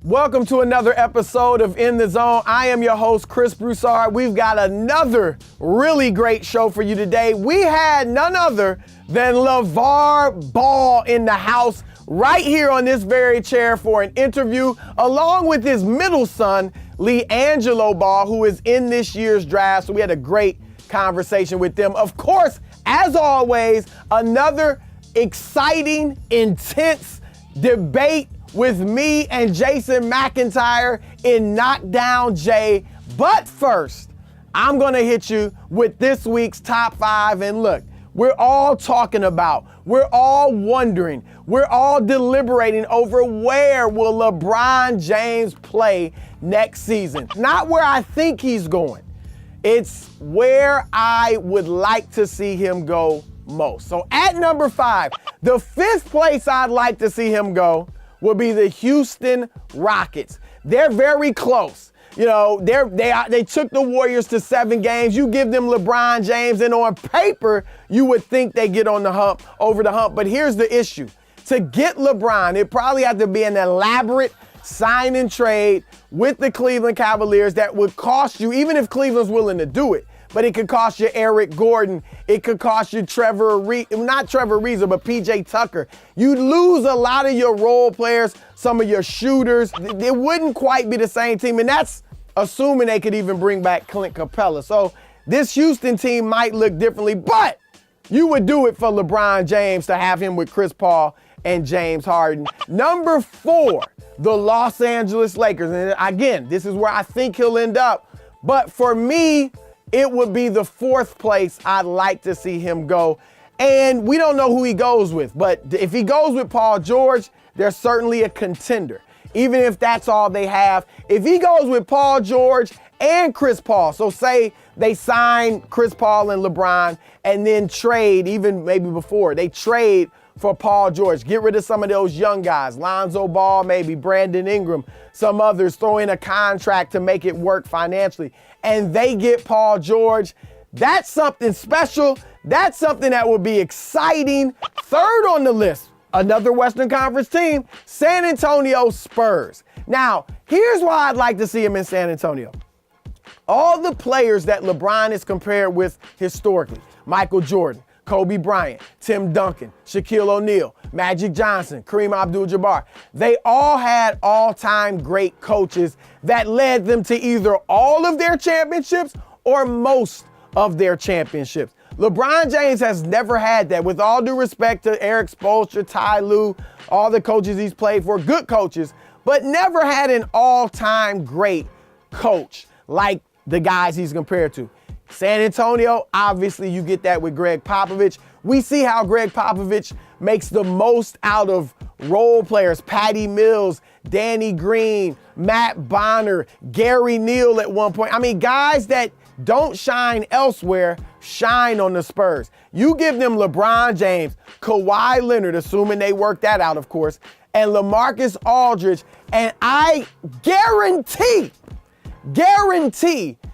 Welcome to another episode of In the Zone. I am your host, Chris Broussard. We've got another really great show for you today. We had none other than LaVar Ball in the house right here on this very chair for an interview, along with his middle son, LiAngelo Ball, who is in this year's draft. So we had a great conversation with them. Of course, as always, another exciting, intense debate with me and Jason McIntyre in Knockdown Jay. But first, I'm gonna hit you with this week's top 5. And look, we're all talking about, we're all wondering, we're all deliberating over where will LeBron James play next season. Not where I think he's going. It's where I would like to see him go most. So at number 5, the 5th place I'd like to see him go will be the Houston Rockets. They're very close. You know, they took the Warriors to 7 games. You give them LeBron James, and on paper, you would think they get on the hump, over the hump. But here's the issue. To get LeBron, it probably had to be an elaborate sign and trade with the Cleveland Cavaliers that would cost you, even if Cleveland's willing to do it, but it could cost you Eric Gordon. It could cost you not Trevor Ariza, but PJ Tucker. You'd lose a lot of your role players, some of your shooters. It wouldn't quite be the same team, and that's assuming they could even bring back Clint Capella. So this Houston team might look differently, but you would do it for LeBron James to have him with Chris Paul and James Harden. Number 4, the Los Angeles Lakers. And again, this is where I think he'll end up. But for me, it would be the 4th place I'd like to see him go. And we don't know who he goes with, but if he goes with Paul George, they're certainly a contender, even if that's all they have. If he goes with Paul George and Chris Paul, so say they sign Chris Paul and LeBron and then trade, even maybe before, they trade for Paul George, get rid of some of those young guys, Lonzo Ball, maybe Brandon Ingram, some others, throw in a contract to make it work financially, and they get Paul George. That's something special. That's something that would be exciting. 3rd on the list, another Western Conference team, San Antonio Spurs. Now, here's why I'd like to see him in San Antonio. All the players that LeBron is compared with historically, Michael Jordan, Kobe Bryant, Tim Duncan, Shaquille O'Neal, Magic Johnson, Kareem Abdul-Jabbar. They all had all-time great coaches that led them to either all of their championships or most of their championships. LeBron James has never had that. With all due respect to Eric Spoelstra, Ty Lue, all the coaches he's played for, good coaches, but never had an all-time great coach like the guys he's compared to. San Antonio, obviously you get that with Greg Popovich. We see how Greg Popovich makes the most out of role players, Patty Mills, Danny Green, Matt Bonner, Gary Neal at one point. I mean, guys that don't shine elsewhere shine on the Spurs. You give them LeBron James, Kawhi Leonard, assuming they work that out, of course, and LaMarcus Aldridge, and I guarantee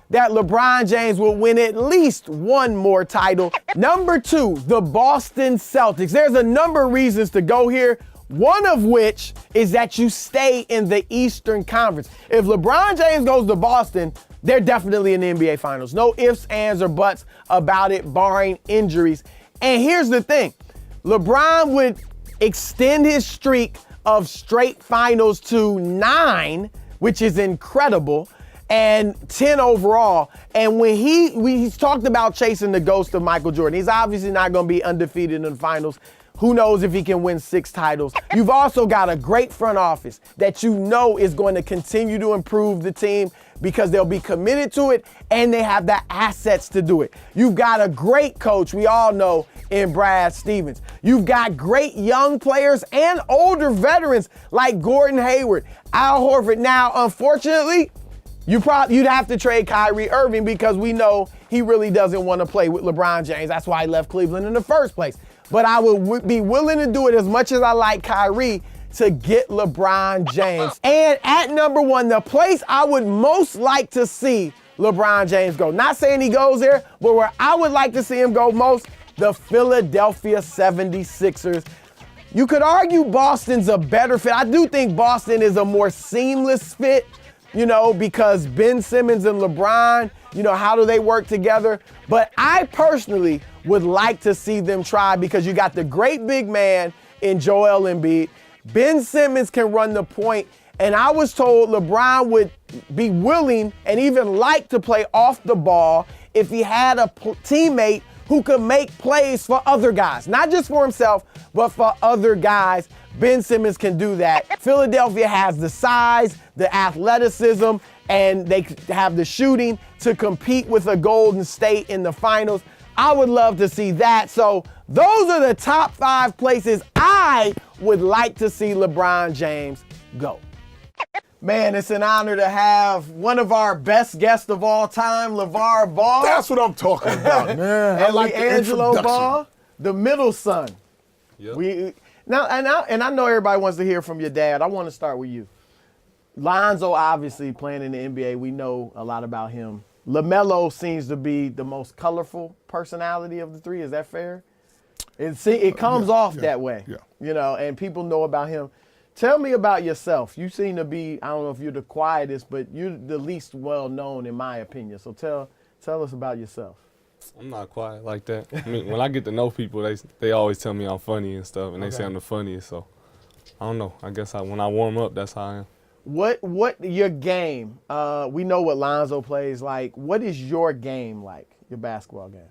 that LeBron James will win at least one more title. Number 2, the Boston Celtics. There's a number of reasons to go here, one of which is that you stay in the Eastern Conference. If LeBron James goes to Boston, they're definitely in the NBA Finals. No ifs, ands, or buts about it, barring injuries. And here's the thing. LeBron would extend his streak of straight finals to 9, which is incredible, and 10 overall. And when he's talked about chasing the ghost of Michael Jordan. He's obviously not going to be undefeated in the finals. Who knows if he can win 6 titles. You've also got a great front office that you know is going to continue to improve the team because they'll be committed to it and they have the assets to do it. You've got a great coach, we all know, in Brad Stevens. You've got great young players and older veterans like Gordon Hayward, Al Horford. Now, unfortunately, you'd have to trade Kyrie Irving because we know he really doesn't want to play with LeBron James. That's why he left Cleveland in the first place. But I would be willing to do it as much as I like Kyrie to get LeBron James. And at number 1, the place I would most like to see LeBron James go. Not saying he goes there, but where I would like to see him go most, the Philadelphia 76ers. You could argue Boston's a better fit. I do think Boston is a more seamless fit, because Ben Simmons and LeBron, how do they work together? But I personally would like to see them try, because you got the great big man in Joel Embiid. Ben Simmons can run the point, and I was told LeBron would be willing and even like to play off the ball if he had a teammate who could make plays for other guys, not just for himself, but for other guys. Ben Simmons can do that. Philadelphia has the size, the athleticism, and they have the shooting to compete with a Golden State in the finals. I would love to see that. So those are the top 5 places I would like to see LeBron James go. Man, it's an honor to have one of our best guests of all time, LaVar Ball. That's what I'm talking about, man. And LiAngelo Ball, the middle son. Yep. I know everybody wants to hear from your dad. I want to start with you. Lonzo obviously playing in the NBA. We know a lot about him. LaMelo seems to be the most colorful personality of the three. Is that fair? It comes off that way. Yeah. And people know about him. Tell me about yourself. You seem to be, I don't know if you're the quietest, but you're the least well-known in my opinion. So tell us about yourself. I'm not quiet like that. I mean, when I get to know people, they always tell me I'm funny and stuff, and they say I'm the funniest. So I don't know. I guess when I warm up, that's how I am. What your game? We know what Lonzo plays like. What is your game like? Your basketball game?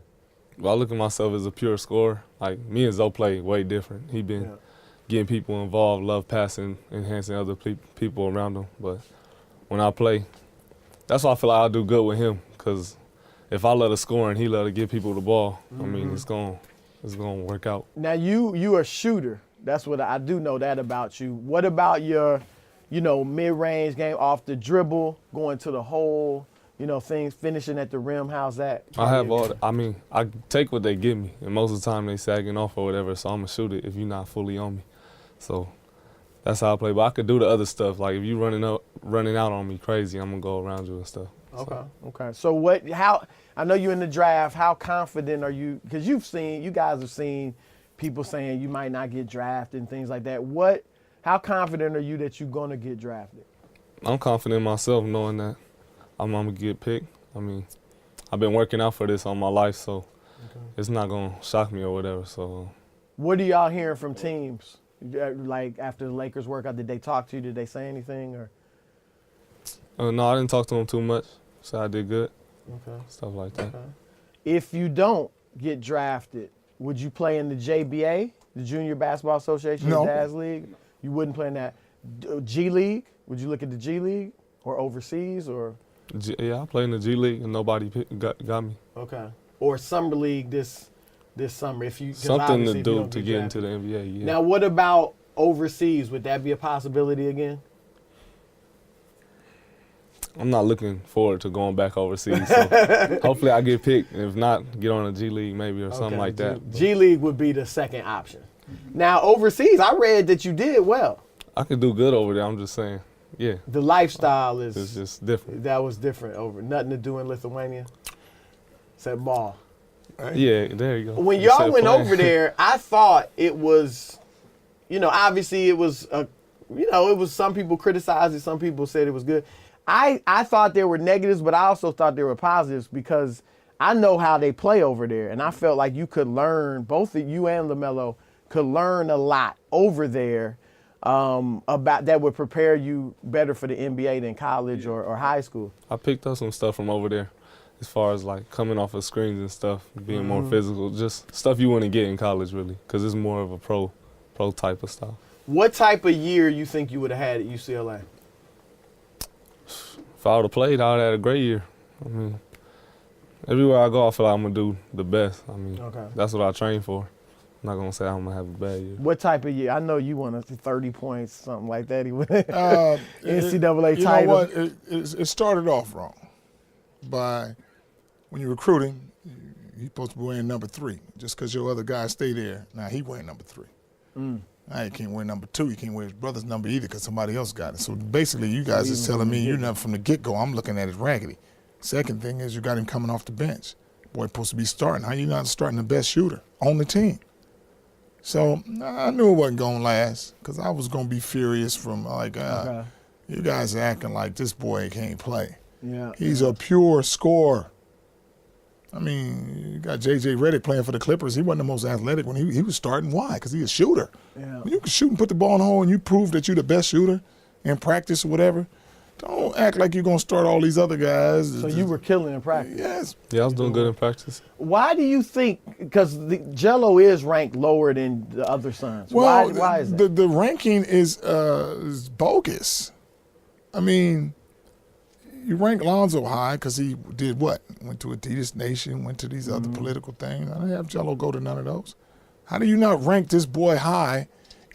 Well, I look at myself as a pure scorer. Like, me and Zoe play way different. He been getting people involved, love passing, enhancing other people around him. But when I play, that's why I feel like I'll do good with him, because if I let her score and he let her give people the ball, I mean, it's gonna work out. Now you a shooter. That's what I do know that about you. What about your, mid-range game, off the dribble, going to the hole, things, finishing at the rim? How's that? I have all. I take what they give me, and most of the time they sagging off or whatever. So I'm gonna shoot it if you're not fully on me. So that's how I play. But I could do the other stuff. Like if you running out on me crazy, I'm gonna go around you and stuff. Okay. So how, I know you're in the draft, how confident are you, because you guys have seen people saying you might not get drafted and things like that. How confident are you that you're going to get drafted? I'm confident in myself knowing that I'm going to get picked. I mean, I've been working out for this all my life, so it's not going to shock me or whatever. So, what are y'all hearing from teams? Like after the Lakers workout, did they talk to you? Did they say anything? Or? No, I didn't talk to them too much. So I did good. Okay. Stuff like that. Okay. If you don't get drafted, would you play in the JBA, the Junior Basketball Association, Dad's League? You wouldn't play in that. G League? Would you look at the G League or overseas or? Yeah, I play in the G League and nobody got me. Okay. Or Summer League this summer if you something to do to get into the NBA. Yeah. Now, what about overseas? Would that be a possibility again? I'm not looking forward to going back overseas. So hopefully I get picked. And if not, get on a G League maybe or something like that. G League would be the second option. Now, overseas, I read that you did well. I could do good over there. I'm just saying, yeah. The lifestyle is it's just different. That was different over. Nothing to do in Lithuania except ball. Yeah, there you go. When y'all went over there, I thought it was, obviously it was, it was some people criticized it, some people said it was good. I thought there were negatives, but I also thought there were positives because I know how they play over there, and I felt like you could learn, both of you and LaMelo could learn a lot over there about that would prepare you better for the NBA than college or high school. I picked up some stuff from over there as far as like coming off of screens and stuff, being more physical, just stuff you wouldn't get in college really, because it's more of a pro type of stuff. What type of year you think you would have had at UCLA? If I would have played, I would have had a great year. I mean, everywhere I go, I feel like I'm going to do the best. I mean, that's what I train for. I'm not going to say I'm going to have a bad year. What type of year? I know you won 30 points, something like that. NCAA title. You know what? It started off wrong. By when you're recruiting, you're supposed to be wearing number 3. Just because your other guys stay there, now he wearing number 3. Now you can't wear number 2. You can't wear his brother's number either because somebody else got it. So basically, you guys is telling me you're not from the get-go. I'm looking at it raggedy. Second thing is you got him coming off the bench. Boy, supposed to be starting. How you not starting the best shooter on the team? So I knew it wasn't going to last because I was going to be furious from you guys are acting like this boy can't play. Yeah. He's a pure scorer. I mean, you got J.J. Redick playing for the Clippers. He wasn't the most athletic when he was starting. Why? Because he's a shooter. Yeah. When you can shoot and put the ball in the hole and you prove that you're the best shooter in practice or whatever, don't act like you're going to start all these other guys. So you were killing in practice? Yes. Yeah, I was doing good in practice. Why do you think, because Jello is ranked lower than the other Suns. Well, why is that? The ranking is bogus. I mean, you rank Lonzo high because he did what? Went to Adidas Nation, went to these other political things. I didn't have Jello go to none of those. How do you not rank this boy high?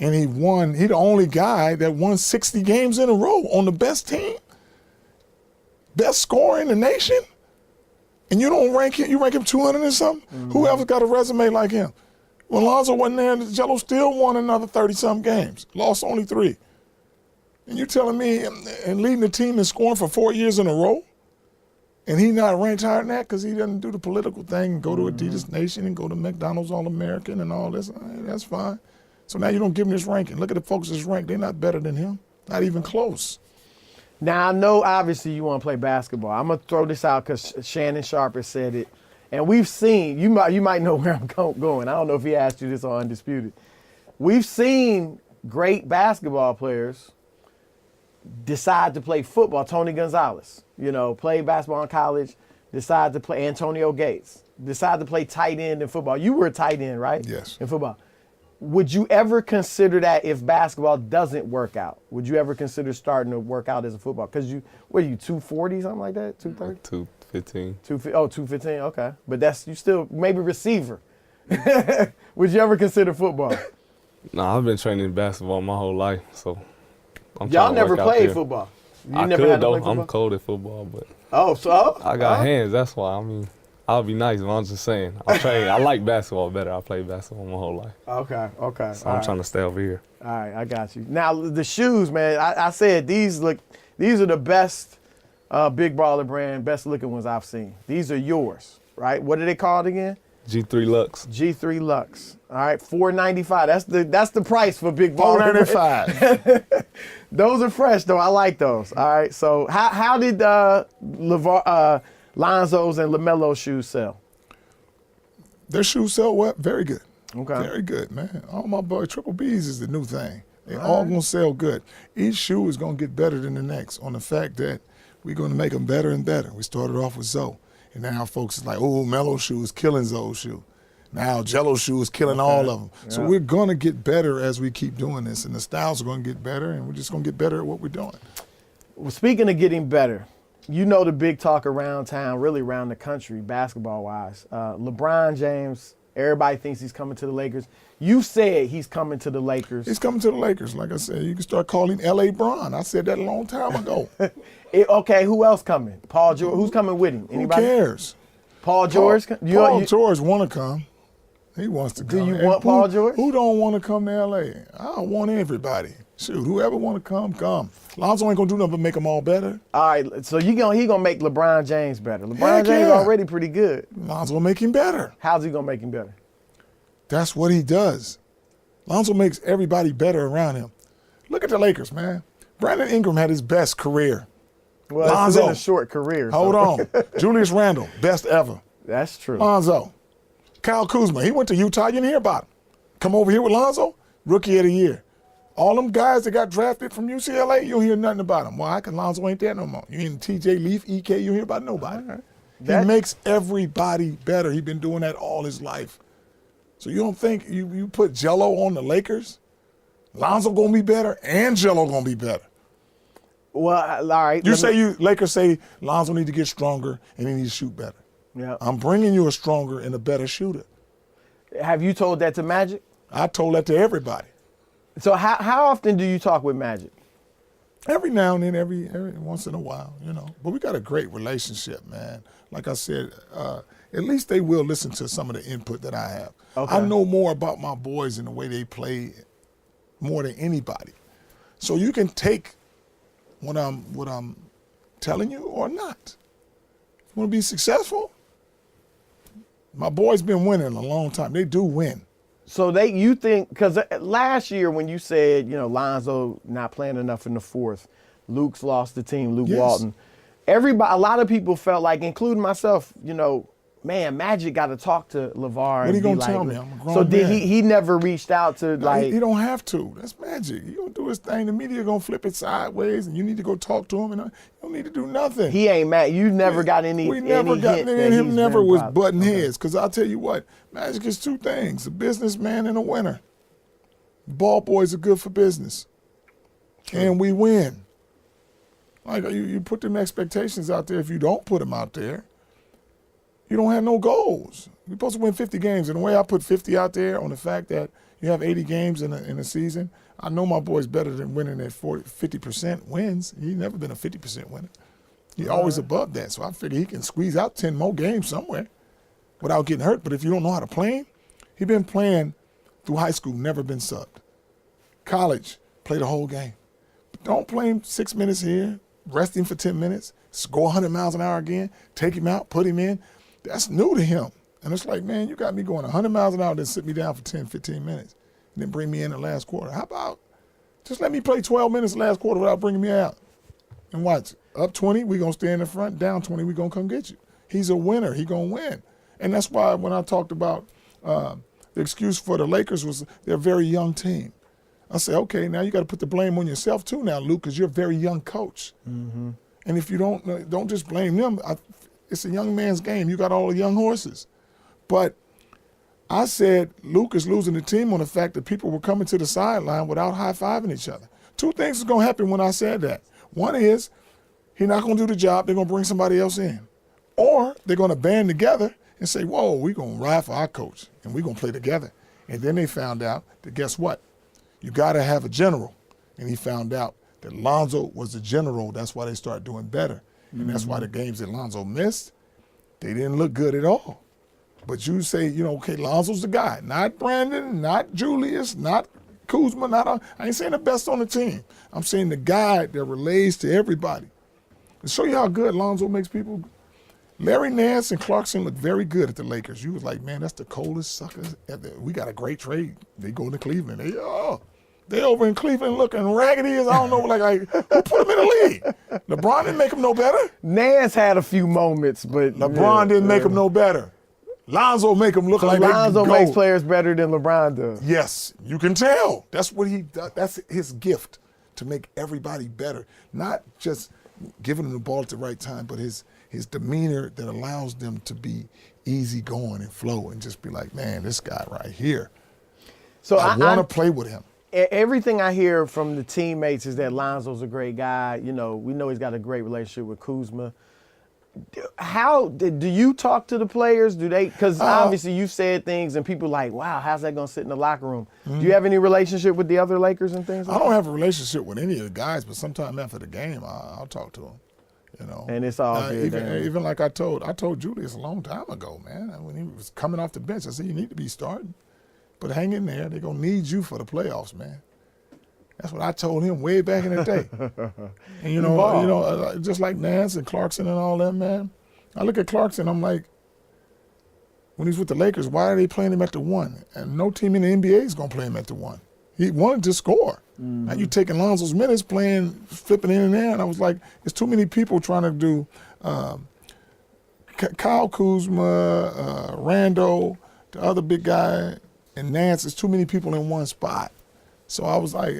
And he the only guy that won 60 games in a row on the best team, best scorer in the nation. And you don't rank him, you rank him 200 and something? Who else got a resume like him? When Lonzo wasn't there, Jello still won another 30-something games, lost only 3. And you're telling me, and leading the team and scoring for 4 years in a row, and he not ranked higher than that because he doesn't do the political thing and go to Adidas Nation and go to McDonald's All-American and all this. That's fine. So now you don't give him this ranking. Look at the folks that's ranked. They're not better than him. Not even close. Now, I know obviously you want to play basketball. I'm going to throw this out because Shannon Sharp has said it. And we've seen, you might know where I'm going. I don't know if he asked you this on Undisputed. We've seen great basketball players decide to play football. Tony Gonzalez, played basketball in college, decided to play. Antonio Gates, decided to play tight end in football. You were a tight end, right? Yes. In football. Would you ever consider that if basketball doesn't work out? Would you ever consider starting to work out as a football? Because what are you, 240, something like that? 230? 215. 215, okay. But you still, maybe receiver. Would you ever consider football? Nah, I've been training basketball my whole life, so I'm Y'all trying to never work out played there. football? You I never could, had to though. play football? I'm cold at football, but I I got hands. That's why. I mean, I'll be nice, but I'm just saying. I like basketball better. I played basketball my whole life. Okay. So I'm trying to stay over here. All right, I got you. Now, the shoes, man, I said these are the best Big Baller brand, best looking ones I've seen. These are yours, right? What are they called again? G3 Lux. G3 Lux. All right, $495. That's the price for Big Baller. $495. Those are fresh, though. I like those. All right, so how did LaVar, Lonzo's and LaMelo's shoes sell? Their shoes sell well, very good. Okay. Very good, man. All my boy, Triple B's is the new thing. They all gonna sell good. Each shoe is gonna get better than the next on the fact that we're gonna make them better and better. We started off with Zoe, and now folks is like, oh, Melo shoe is killing Zoe's shoe. Now Jello shoe is killing all of them. Yeah. So we're gonna get better as we keep doing this, and the styles are gonna get better, and we're just gonna get better at what we're doing. Well, speaking of getting better, the big talk around town, really around the country, basketball-wise. LeBron James, everybody thinks he's coming to the Lakers. You said he's coming to the Lakers. He's coming to the Lakers. Like I said, you can start calling L.A. Bron. I said that a long time ago. Okay, who else coming? Paul George. Who's coming with him? Anybody? Who cares? Paul George? Paul George want to come. He wants to come. Do you want Paul George? Who don't want to come to L.A.? I want everybody. Shoot, whoever want to come, come. Lonzo ain't going to do nothing but make them all better. All right, so he going to make LeBron James better. LeBron James already pretty good. Lonzo will make him better. How's he going to make him better? That's what he does. Lonzo makes everybody better around him. Look at the Lakers, man. Brandon Ingram had his best career. Well, Lonzo, it's been a short career. Hold on. Julius Randle, best ever. That's true. Lonzo. Kyle Kuzma, he went to Utah. You didn't hear about him. Come over here with Lonzo, rookie of the year. All them guys that got drafted from UCLA, you don't hear nothing about them. Why? Because Lonzo ain't there no more. You ain't TJ Leaf, EK, you don't hear about nobody. Right. He makes everybody better. He's been doing that all his life. So you don't think you put Jello on the Lakers, Lonzo gonna be better and Jello gonna be better. Well, all right. Lakers say Lonzo need to get stronger and he needs to shoot better. Yeah. I'm bringing you a stronger and a better shooter. Have you told that to Magic? I told that to everybody. So how often do you talk with Magic? Every now and then, every once in a while, But we got a great relationship, man. Like I said, at least they will listen to some of the input that I have. Okay. I know more about my boys and the way they play more than anybody. So you can take what I'm telling you or not. If you want to be successful, my boys been winning a long time. They do win. So you think, because last year when you said, Lonzo not playing enough in the fourth, Luke's lost the team, Luke Walton. A lot of people felt like, including myself, man, Magic got to talk to LaVar. What are you going to tell me? I'm a grown so man. Did he never reached out to He don't have to. That's Magic. He going to do his thing. The media going to flip it sideways, and you need to go talk to him, and you don't need to do nothing. He ain't mad. You never got any We never got hint any, and him never was butting okay. heads. Because I'll tell you what, Magic is two things, a businessman and a winner. Ball boys are good for business. True. And we win. Like you put them expectations out there. If you don't put them out there, you don't have no goals. You're supposed to win 50 games. And the way I put 50 out there on the fact that you have 80 games in a season, I know my boy's better than winning at 50% wins. He's never been a 50% winner. He's always above that. So I figure he can squeeze out 10 more games somewhere without getting hurt. But if you don't know how to play him, he's been playing through high school, never been subbed. College, play the whole game. But don't play him 6 minutes here, rest him for 10 minutes, go 100 miles an hour again, take him out, put him in. That's new to him. And it's like, man, you got me going 100 miles an hour, then sit me down for 10, 15 minutes, and then bring me in the last quarter. How about just let me play 12 minutes the last quarter without bringing me out? And watch, up 20, we're going to stay in the front, down 20, we're going to come get you. He's a winner. He's going to win. And that's why when I talked about the excuse for the Lakers was they're a very young team. I say, okay, now you got to put the blame on yourself too now, Luke, because you're a very young coach. Mm-hmm. And if you don't just blame them. It's a young man's game. You got all the young horses. But I said Luke is losing the team on the fact that people were coming to the sideline without high-fiving each other. Two things is going to happen when I said that. One is he's not going to do the job. They're going to bring somebody else in. Or they're going to band together and say, whoa, we're going to ride for our coach, and we're going to play together. And then they found out that guess what? You got to have a general. And he found out that Lonzo was the general. That's why they started doing better. And that's why the games that Lonzo missed, they didn't look good at all. But you say, okay, Lonzo's the guy. Not Brandon, not Julius, not Kuzma, I ain't saying the best on the team. I'm saying the guy that relates to everybody. To show you how good Lonzo makes people, Larry Nance and Clarkson look very good at the Lakers. You was like, man, that's the coldest suckers ever. We got a great trade. They go to Cleveland. They over in Cleveland looking raggedy as I don't know, like who put them in the league? LeBron didn't make them no better. Nance had a few moments, but LeBron didn't make them no better. Lonzo make them look like Lonzo makes players better than LeBron does. Yes, you can tell. That's what he does. That's his gift, to make everybody better. Not just giving them the ball at the right time, but his demeanor that allows them to be easy going and flow and just be like, man, this guy right here. So I want to play with him. Everything I hear from the teammates is that Lonzo's a great guy. We know he's got a great relationship with Kuzma. How do you talk to the players? Do they? Because obviously you said things and people like, wow, how's that going to sit in the locker room? Mm-hmm. Do you have any relationship with the other Lakers and things like that? I don't have a relationship with any of the guys, but sometime after the game, I'll talk to them. And it's all good. Even like I told Julius a long time ago, man, when he was coming off the bench, I said, you need to be starting. But hang in there. They're going to need you for the playoffs, man. That's what I told him way back in the day. And, just like Nance and Clarkson and all that, man. I look at Clarkson, I'm like, when he's with the Lakers, why are they playing him at the one? And no team in the NBA is going to play him at the one. He wanted to score. Mm-hmm. Now you taking Lonzo's minutes, flipping in and there, and I was like, there's too many people trying to do Kyle Kuzma, Randall, the other big guy, and Nance. There's too many people in one spot. So I was like,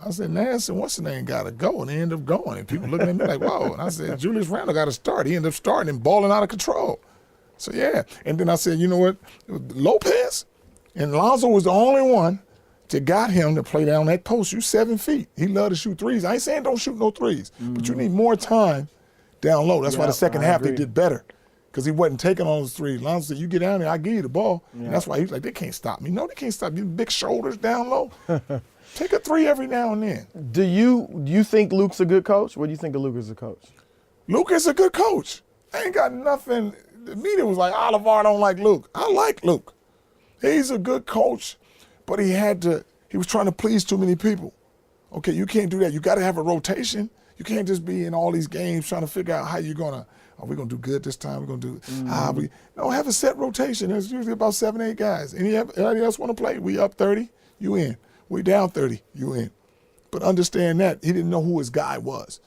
I said, Nance and what's the name got to go, and they end up going. And people looking at me like, whoa. And I said, Julius Randle got to start. He ended up starting and balling out of control. So, yeah. And then I said, you know what, Lopez and Lonzo was the only one that got him to play down that post. You 7 feet. He loved to shoot threes. I ain't saying don't shoot no threes, but you need more time down low. That's why the second half they did better, because he wasn't taking all those threes. Lonzo said, you get down there, I'll give you the ball. Yeah. And that's why he's like, they can't stop me. No, they can't stop me. Big shoulders down low. Take a three every now and then. Do you think Luke's a good coach? What do you think of Luke as a coach? Luke is a good coach. I ain't got nothing. The media was like, LaVar don't like Luke. I like Luke. He's a good coach, but he was trying to please too many people. Okay, you can't do that. You got to have a rotation. You can't just be in all these games trying to figure out how you're going to Are we going to do good this time? We're going to do, we don't have a set rotation. There's usually about 7, 8 guys. Anybody else want to play? We up 30, you in. We down 30, you in. But understand that he didn't know who his guy was.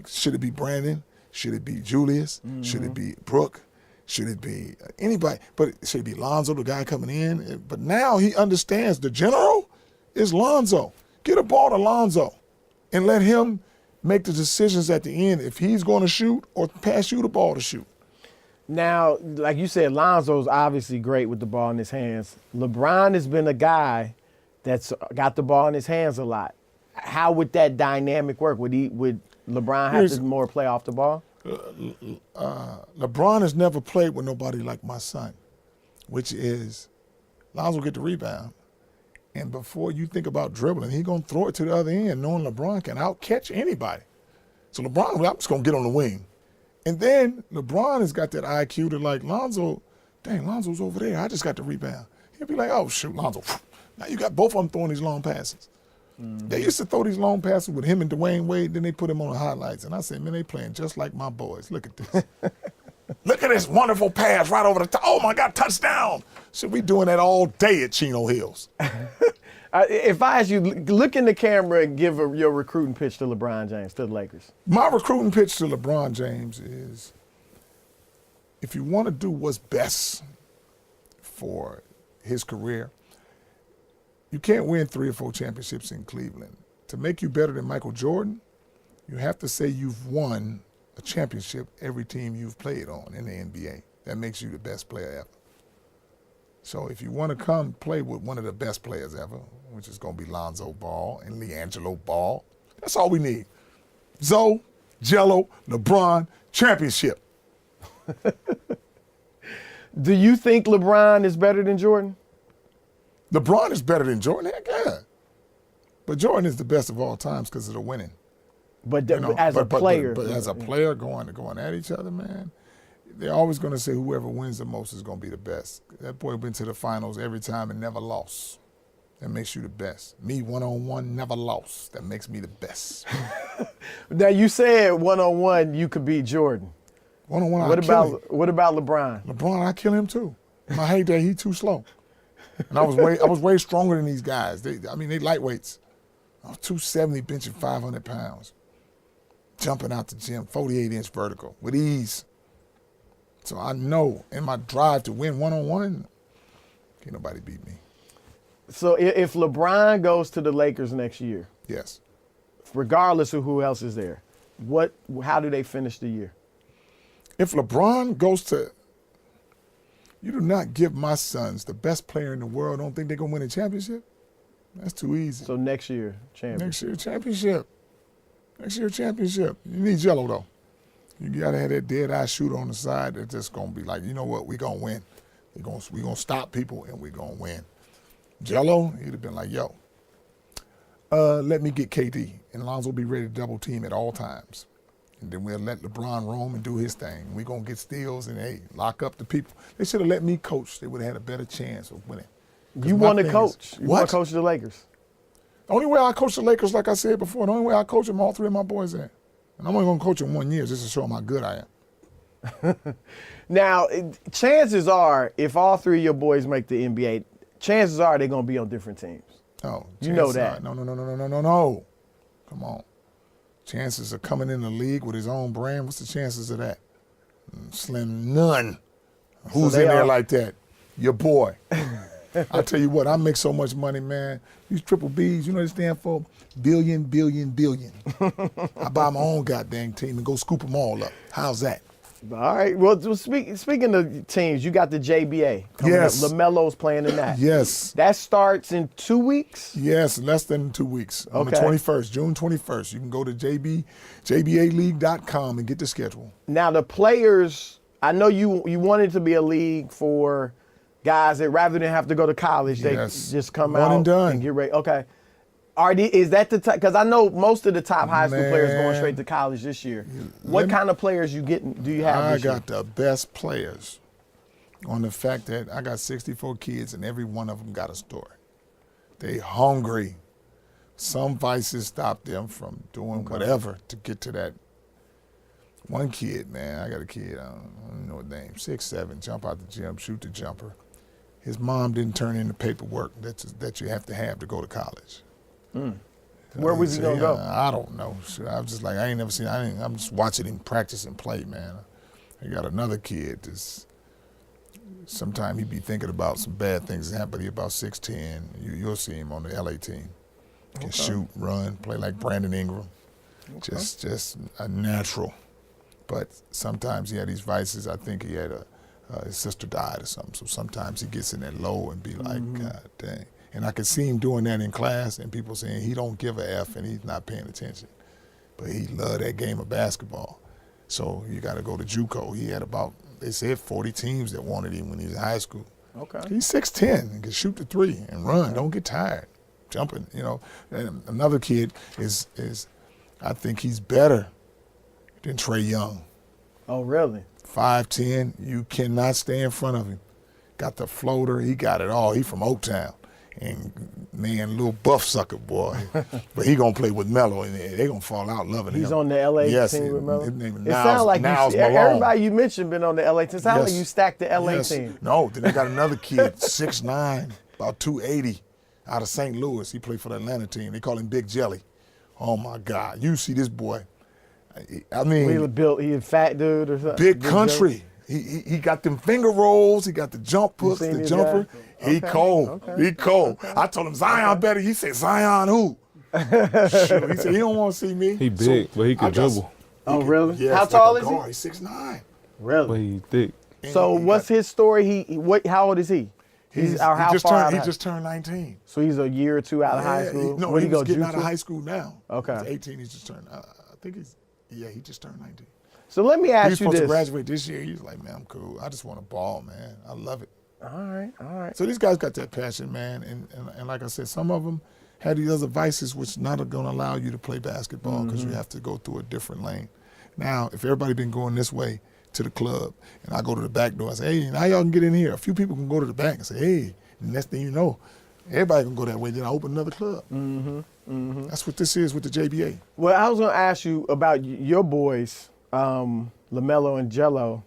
Should it be Brandon? Should it be Julius? Should it be Brooke? Should it be anybody? But should it be Lonzo, the guy coming in? But now he understands the general is Lonzo. Get a ball to Lonzo and let him make the decisions at the end if he's going to shoot or pass you the ball to shoot. Now, like you said, Lonzo's obviously great with the ball in his hands. LeBron has been a guy that's got the ball in his hands a lot. How would that dynamic work? Would LeBron have to more play off the ball? LeBron has never played with nobody like my son, which is Lonzo get the rebound. And before you think about dribbling, he's going to throw it to the other end, knowing LeBron can out-catch anybody. So LeBron, I'm just going to get on the wing. And then LeBron has got that IQ to like, Lonzo, dang, Lonzo's over there. I just got the rebound. He'll be like, oh, shoot, Lonzo. Now you got both of them throwing these long passes. They used to throw these long passes with him and Dwayne Wade, then they put him on the highlights. And I said, man, they playing just like my boys. Look at this. Look at this wonderful pass right over the top. Oh, my God, touchdown. Should we doing that all day at Chino Hills? If I ask you, look in the camera and give your recruiting pitch to LeBron James, to the Lakers. My recruiting pitch to LeBron James is, if you want to do what's best for his career, you can't win 3 or 4 championships in Cleveland. To make you better than Michael Jordan, you have to say you've won a championship every team you've played on in the NBA. That makes you the best player ever. So if you want to come play with one of the best players ever, which is going to be Lonzo Ball and LiAngelo Ball, that's all we need. Zoe, Jello, LeBron, championship. Do you think LeBron is better than Jordan? LeBron is better than Jordan, heck yeah. But Jordan is the best of all times because of the winning. But as a player. But as a player going at each other, man, they're always going to say whoever wins the most is going to be the best. That boy been to the finals every time and never lost. That makes you the best. Me, one-on-one, never lost. That makes me the best. Now, you said one-on-one you could beat Jordan. One-on-one, What about LeBron? LeBron, I kill him too. I hate that he too slow. And I was way stronger than these guys. They lightweights. I was 270 benching 500 pounds. Jumping out the gym, 48-inch vertical with ease. So I know in my drive to win one-on-one, can't nobody beat me. So if LeBron goes to the Lakers next year, Yes. regardless of who else is there, how do they finish the year? If LeBron goes to, you do not give my sons the best player in the world, don't think they're going to win a championship? That's too easy. So next year, championship. Next year, championship. Next year, championship. You need Jello, though. You got to have that dead-eye shooter on the side that's just going to be like, you know what, we're going to win. We're going to stop people, and we're going to win. Jello, he'd have been like, yo, let me get KD, and Lonzo will be ready to double team at all times. And then we'll let LeBron roam and do his thing. We're going to get steals and, hey, lock up the people. They should have let me coach. They would have had a better chance of winning. You want to coach. You want What? to coach the Lakers. The only way I coach the Lakers, like I said before, the only way I coach them, all 3 of my boys in. And I'm only going to coach them 1 year just to show them how good I am. Now, chances are, if all 3 of your boys make the NBA, chances are they're going to be on different teams. Oh, You know that. No. Come on. Chances of coming in the league with his own brand, what's the chances of that? Slim, none. Who's they in there are- like that? Your boy. I tell you what, I make so much money, man. These triple Bs, you know what they stand for? Billion, billion, billion. I buy my own goddamn team and go scoop them all up. How's that? All right. Well, speaking of teams, you got the JBA. coming Yes. up. LaMelo's playing in that. Yes. That starts in 2 weeks? Yes, less than 2 weeks. On the Okay. 21st, June 21st. You can go to jbaleague.com and get the schedule. Now, the players, I know you wanted to be a league for guys that rather than have to go to college, Yes. they just come One out and done. get ready. Okay. Is that the type? Because I know most of the top high school players going Man. straight to college this year. What kind of players do you have I this year? got the best players on the fact that I got 64 kids and every one of them got a story. They hungry. Some vices stop them from doing whatever to get to that One kid, man, I got a kid, I don't know his name, 6'7", jump out the gym, shoot the jumper. His mom didn't turn in the paperwork that you have to go to college. Where was he gonna go? I don't know. I was just like, I ain't never seen. I'm just watching him practice and play, man. I got another kid. Sometimes he be thinking about some bad things that happen. He about 6'10". You'll see him on the LA team. Can shoot, run, play like Brandon Ingram. Just a natural. But sometimes he had these vices. I think he had his sister died or something. So sometimes he gets in that low and be like, God dang. And I could see him doing that in class and people saying he don't give a F and he's not paying attention. But he loved that game of basketball. So you got to go to JUCO. He had about, they said 40 teams that wanted him when he was in high school. Okay. He's 6'10" and can shoot the three and run. Don't get tired. Jumping, you know. And another kid is I think he's better than Trey Young. Oh, really? 5'10", you cannot stay in front of him. Got the floater, he got it all. He from Oaktown. And man, little buff sucker boy. But he gonna play with Melo and they gonna fall out loving him. He's on the LA team with Melo? His name is It sounds like Niles Malone. everybody you mentioned been on the LA team. It sounds like you stacked the LA team. No, then they got another kid, 6'9", about 280, out of St. Louis. He played for the Atlanta team. They call him Big Jelly. Oh my God, you see this boy. I mean, he a fat dude or something? Big country. He got them finger rolls. He got the jump hooks, the jumper. Guy? He cold. Okay. He cold. Okay. I told him Zion better. He said Zion who? Shoot. He said he don't want to see me. He big, but he can dribble. Oh, really? Yes, how tall is he? He's 6'9". Really? But he thick. So what's his story? How old is he? He just turned 19. So he's a year or two out of high school? He's getting out of high school now. Okay. He's 18. He's just turned. I think he just turned 19. So let me ask you this. He was supposed to graduate this year. He was like, man, I'm cool. I just want to ball, man. I love it. All right. So these guys got that passion, man. And like I said, some of them had these other vices which not going to allow you to play basketball because you have to go through a different lane. Now, if everybody been going this way to the club and I go to the back door, I say, hey, now y'all can get in here. A few people can go to the back and say, hey, and the next thing you know, everybody can go that way. Then I open another club. That's what this is with the JBA. Well, I was going to ask you about your boys, LaMelo and Jello.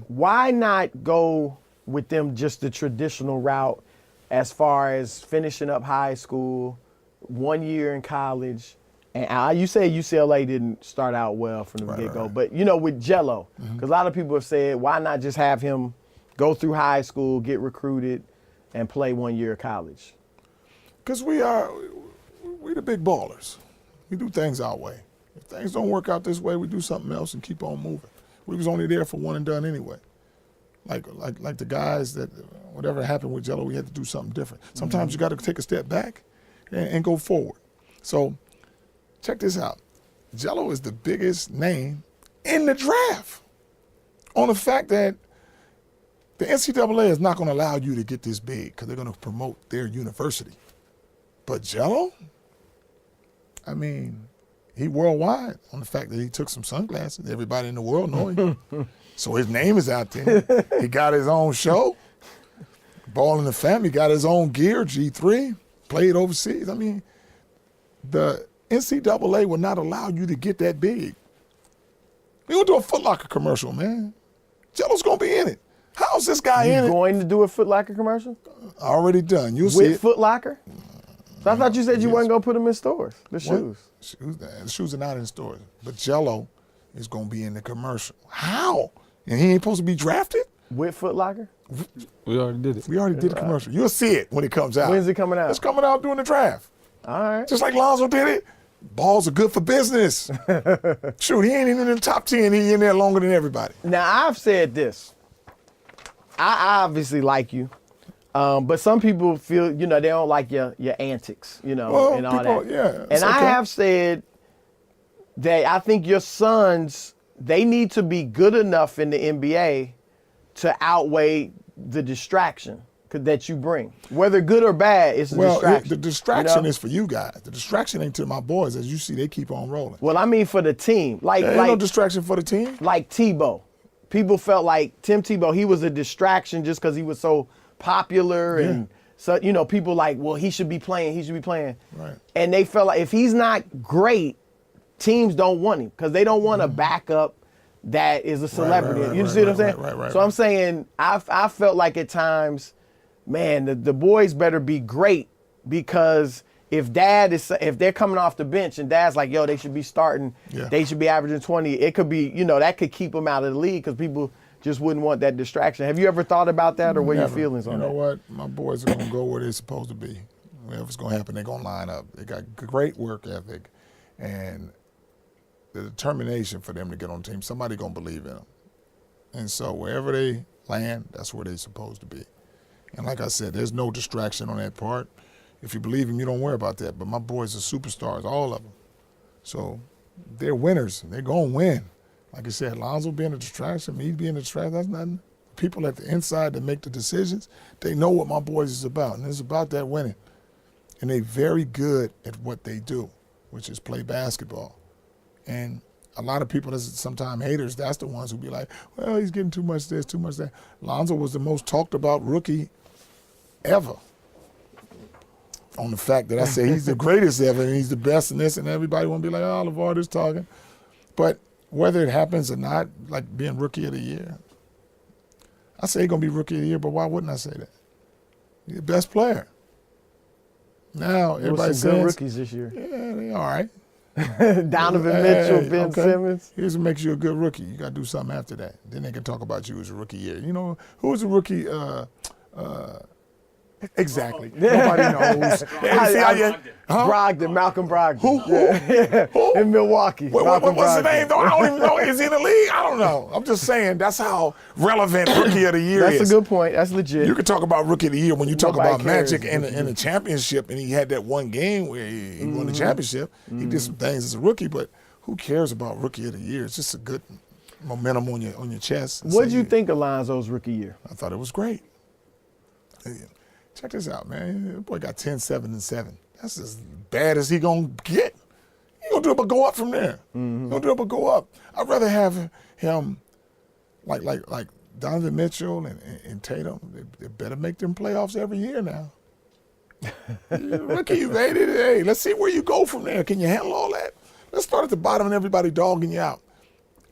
Why not go with them just the traditional route as far as finishing up high school, 1 year in college? And you say UCLA didn't start out well from the get-go, but, you know, with Jello, because a lot of people have said, why not just have him go through high school, get recruited, and play 1 year of college? Because we're the big ballers. We do things our way. If things don't work out this way, we do something else and keep on moving. We was only there for one and done anyway. Like the guys that, whatever happened with Jello, we had to do something different. Sometimes you got to take a step back and go forward. So check this out. Jello is the biggest name in the draft on the fact that the NCAA is not going to allow you to get this big because they're going to promote their university. But Jello, I mean, he worldwide on the fact that he took some sunglasses. Everybody in the world know him. So his name is out there. He got his own show. Ball in the Family, got his own gear, G3, played overseas. I mean, the NCAA will not allow you to get that big. We gonna do a Foot Locker commercial, man. Jello's gonna be in it. How's this guy in it? You going to do a Foot Locker commercial? Already done. You'll see With it. Foot Locker? So I thought you said you wasn't gonna put them in stores, the shoes. The shoes are not in stores. But Jello is gonna be in the commercial. How? And he ain't supposed to be drafted? With Foot Locker? We already did it. We already did the commercial. You'll see it when it comes out. When's it coming out? It's coming out during the draft. All right. Just like Lonzo did it. Balls are good for business. Shoot, he ain't even in the top 10. He in there longer than everybody. Now, I've said this. I obviously like you. But some people feel, they don't like your antics, and all that. Yeah, and I have said that I think your sons, they need to be good enough in the NBA to outweigh the distraction that you bring. Whether good or bad, it's a distraction. The distraction is for you guys. The distraction ain't to my boys. As you see, they keep on rolling. Well, I mean for the team. There ain't no distraction for the team. Like Tebow. People felt like Tim Tebow, he was a distraction just because he was so popular and so people like, well, he should be playing. Right. And they felt like if he's not great, teams don't want him because they don't want a backup that is a celebrity. right, You see what I'm saying? right. So I'm saying I felt like at times, man, the boys better be great, because if they're coming off the bench and dad's like, yo, they should be starting, they should be averaging 20, it could be, that could keep them out of the league because people just wouldn't want that distraction. Have you ever thought about that, or what are your feelings on that? You know what? My boys are going to go where they're supposed to be. Whatever's going to happen, they're going to line up. They got great work ethic and the determination for them to get on the team. Somebody going to believe in them. And so wherever they land, that's where they're supposed to be. And like I said, there's no distraction on that part. If you believe him, you don't worry about that. But my boys are superstars, all of them. So they're winners. They're going to win. Like I said, Lonzo being a distraction, me being a distraction, that's nothing. People at the inside that make the decisions, they know what my boys is about. And it's about that winning. And they're very good at what they do, which is play basketball. And a lot of people, sometimes haters, that's the ones who be like, well, he's getting too much this, too much that. Lonzo was the most talked about rookie ever. On the fact that I say he's the greatest ever and he's the best in this, and everybody want to be like, oh, LaVar is talking. But whether it happens or not, like being rookie of the year, I say he's going to be rookie of the year, but why wouldn't I say that? He's the best player. Now, everybody's saying good rookies this year. Yeah, they all right. Donovan Mitchell, Ben Simmons. Here's what makes you a good rookie. You got to do something after that. Then they can talk about you as a rookie year. You know, who was a rookie? Exactly. Nobody knows. Brogdon, Malcolm Brogdon. Who? In Milwaukee. What's the name, though? I don't even know. Is he in the league? I don't know. I'm just saying that's how relevant Rookie of the Year is. That's a good point. That's legit. You can talk about Rookie of the Year when you talk about Magic and the championship, and he had that one game where he won the championship. He did some things as a rookie, but who cares about Rookie of the Year? It's just a good momentum on your chest. What did you think of Lonzo's rookie year? I thought it was great. Check this out, man. The boy got 10, 7, and 7. That's as bad as he gonna get. He gonna do it but go up from there. He gonna do it but go up. I'd rather have him like Donovan Mitchell and Tatum. They better make them playoffs every year now. Rookie, you made it. Hey, let's see where you go from there. Can you handle all that? Let's start at the bottom and everybody dogging you out.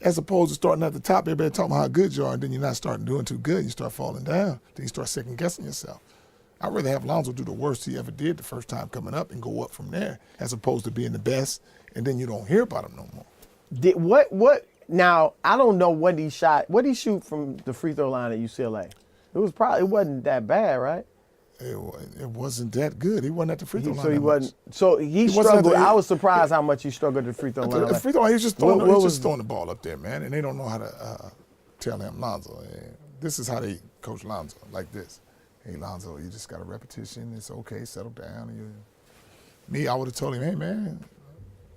As opposed to starting at the top, everybody talking about how good you are, and then you're not starting doing too good. You start falling down. Then you start second guessing yourself. I'd rather have Lonzo do the worst he ever did the first time coming up and go up from there, as opposed to being the best, and then you don't hear about him no more. What? Now, I don't know what he shot. What did he shoot from the free throw line at UCLA? It wasn't that bad, right? It wasn't that good. He wasn't at the free throw line. So he wasn't. So he struggled. I was surprised how much he struggled at the free throw line. The free throw line, he was just throwing the ball up there, man, and they don't know how to tell him, Lonzo. This is how they coach Lonzo, like this. Hey, Lonzo, you just got a repetition. It's okay. Settle down. Me, I would have told him, hey, man,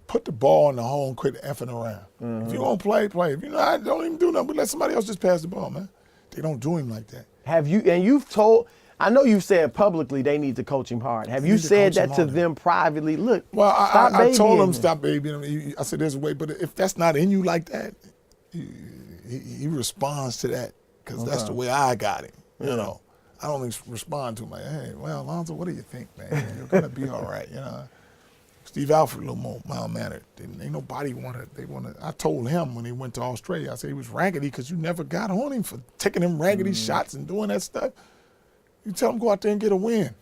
put the ball in the hole and quit effing around. If you're going to play, play. If you're not, don't even do nothing. But let somebody else just pass the ball, man. They don't do him like that. You've told, I know you've said publicly they need to coach him hard. Have you said that to them privately? Look, well, I told them stop babying him. I said, there's a way. But if that's not in you like that, he responds to that because that's the way I got him, you know. I don't respond to him like, hey, well, Lonzo, what do you think, man? You're going to be all right, you know. Steve Alford, a little more mild-mannered. Ain't nobody I told him when he went to Australia, I said he was raggedy because you never got on him for taking them raggedy shots and doing that stuff. You tell him go out there and get a win,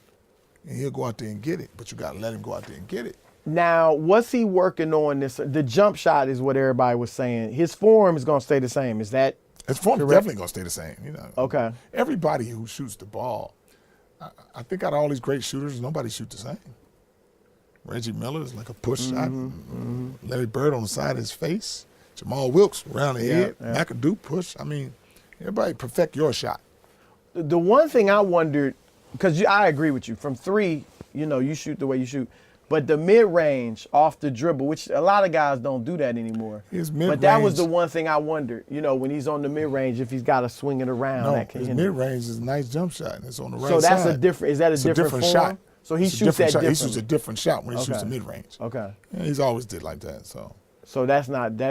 and he'll go out there and get it, but you got to let him go out there and get it. Now, what's he working on this? The jump shot is what everybody was saying. His form is going to stay the same. Is that his form's definitely going to stay the same. You know. Okay. Everybody who shoots the ball, I think out of all these great shooters, nobody shoots the same. Reggie Miller is like a push shot. Larry Bird on the side of his face. Jamal Wilkes around the head. McAdoo push. I mean, everybody perfect your shot. The one thing I wondered, because I agree with you, from three, you shoot the way you shoot. But the mid-range off the dribble, which a lot of guys don't do that anymore. But that was the one thing I wondered, when he's on the mid-range, if he's got to swing it around. No, his mid-range is a nice jump shot, and it's on the right side. So that's is that a different form? Shot. So he shoots that differently. He shoots a different shot when he shoots the mid-range. Okay. Yeah, he's always did like that, so. So that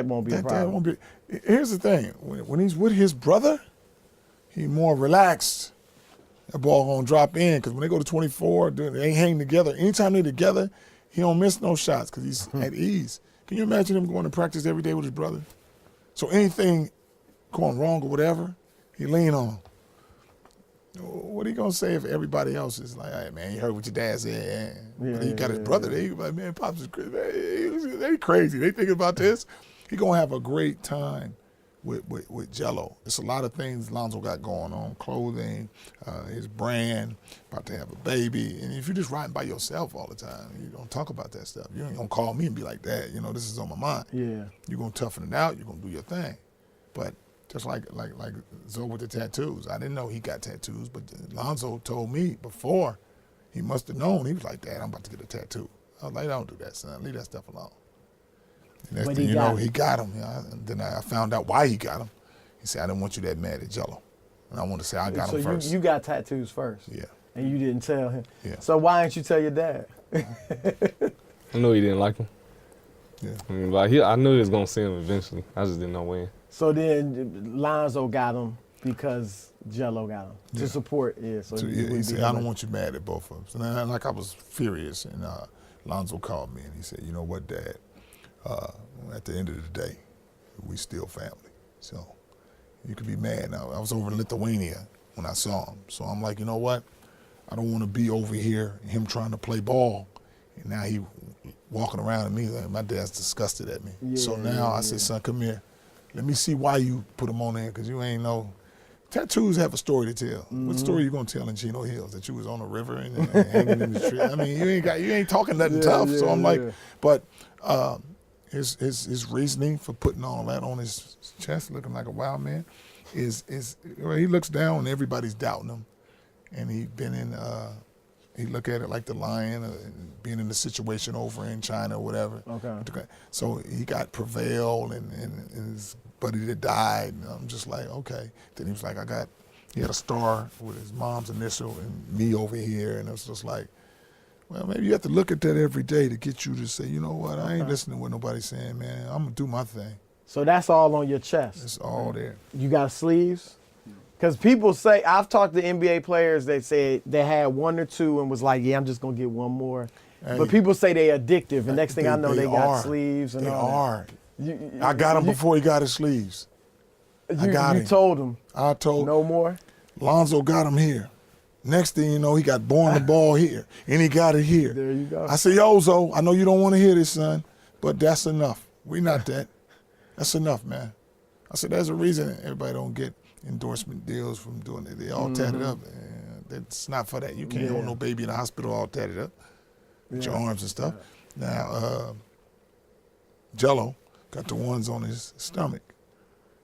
won't be a problem. That won't be. Here's the thing. When he's with his brother, he's more relaxed. That ball gonna drop in, because when they go to 24, they hang together. Anytime they're together, he don't miss no shots because he's at ease. Can you imagine him going to practice every day with his brother? So anything going wrong or whatever, he lean on him. What are you gonna say if everybody else is like, hey man, you heard what your dad said? But he got his brother there. He like, man, Pops is crazy. They crazy. They thinking about this. He gonna have a great time with Jello. It's a lot of things Lonzo got going on, clothing, his brand, about to have a baby. And if you're just riding by yourself all the time, you don't talk about that stuff. You ain't gonna call me and be like, Dad, you know, this is on my mind. Yeah. You're gonna toughen it out. You're gonna do your thing. But just like Zoe with the tattoos. I didn't know he got tattoos, but Lonzo told me before. He must have known. He was like, Dad, I'm about to get a tattoo. I was like, don't do that, son. Leave that stuff alone. And next thing you know, he got him. And then I found out why he got him. He said, I didn't want you that mad at Jello. And I want to say I got him first. So you got tattoos first? Yeah. And you didn't tell him? Yeah. So why didn't you tell your dad? I knew he didn't like him. Yeah. I mean, like I knew he was gonna see him eventually. I just didn't know when. So then Lonzo got him because Jello got him to support. Yeah. So he said, I don't want you mad at both of us. And then, like I was furious, and Lonzo called me and he said, you know what, Dad? At the end of the day, we still family. So you could be mad. Now I was over in Lithuania when I saw him. So I'm like, you know what? I don't want to be over here, him trying to play ball, and now he walking around at me like my dad's disgusted at me. Yeah, so now I said, son, come here. Let me see why you put him on there, because you ain't know. Tattoos have a story to tell. What story you gonna tell in Chino Hills? That you was on a river and hanging in the tree? I mean, you ain't talking nothing tough. So I'm like, but his reasoning for putting all that on his chest, looking like a wild man, is well, he looks down and everybody's doubting him, and he look at it like the lion, being in the situation over in China or whatever. Okay. So he got Prevail and his buddy that died. And I'm just like, okay. Then he was like, he had a star with his mom's initial and me over here. And it was just like, well, maybe you have to look at that every day to get you to say, you know what, I ain't listening to what nobody's saying, man. I'm going to do my thing. So that's all on your chest? It's all there. You got sleeves? Because people say, I've talked to NBA players, they said they had one or two and was like, yeah, I'm just going to get one more. Hey, but people say they addictive, and next thing I know, they got sleeves and all that. I got him before he got his sleeves. You told him? I told him. No more? Lonzo got him here. Next thing you know, he got born the ball here, and he got it here. There you go. I said, yo, Zo, I know you don't want to hear this, son, but that's enough. We not that. That's enough, man. I said, there's a reason everybody don't get endorsement deals from doing it. They all tatted up. That's not for that. You can't hold no baby in the hospital all tatted up with your arms and stuff. Now, Jello got the ones on his stomach,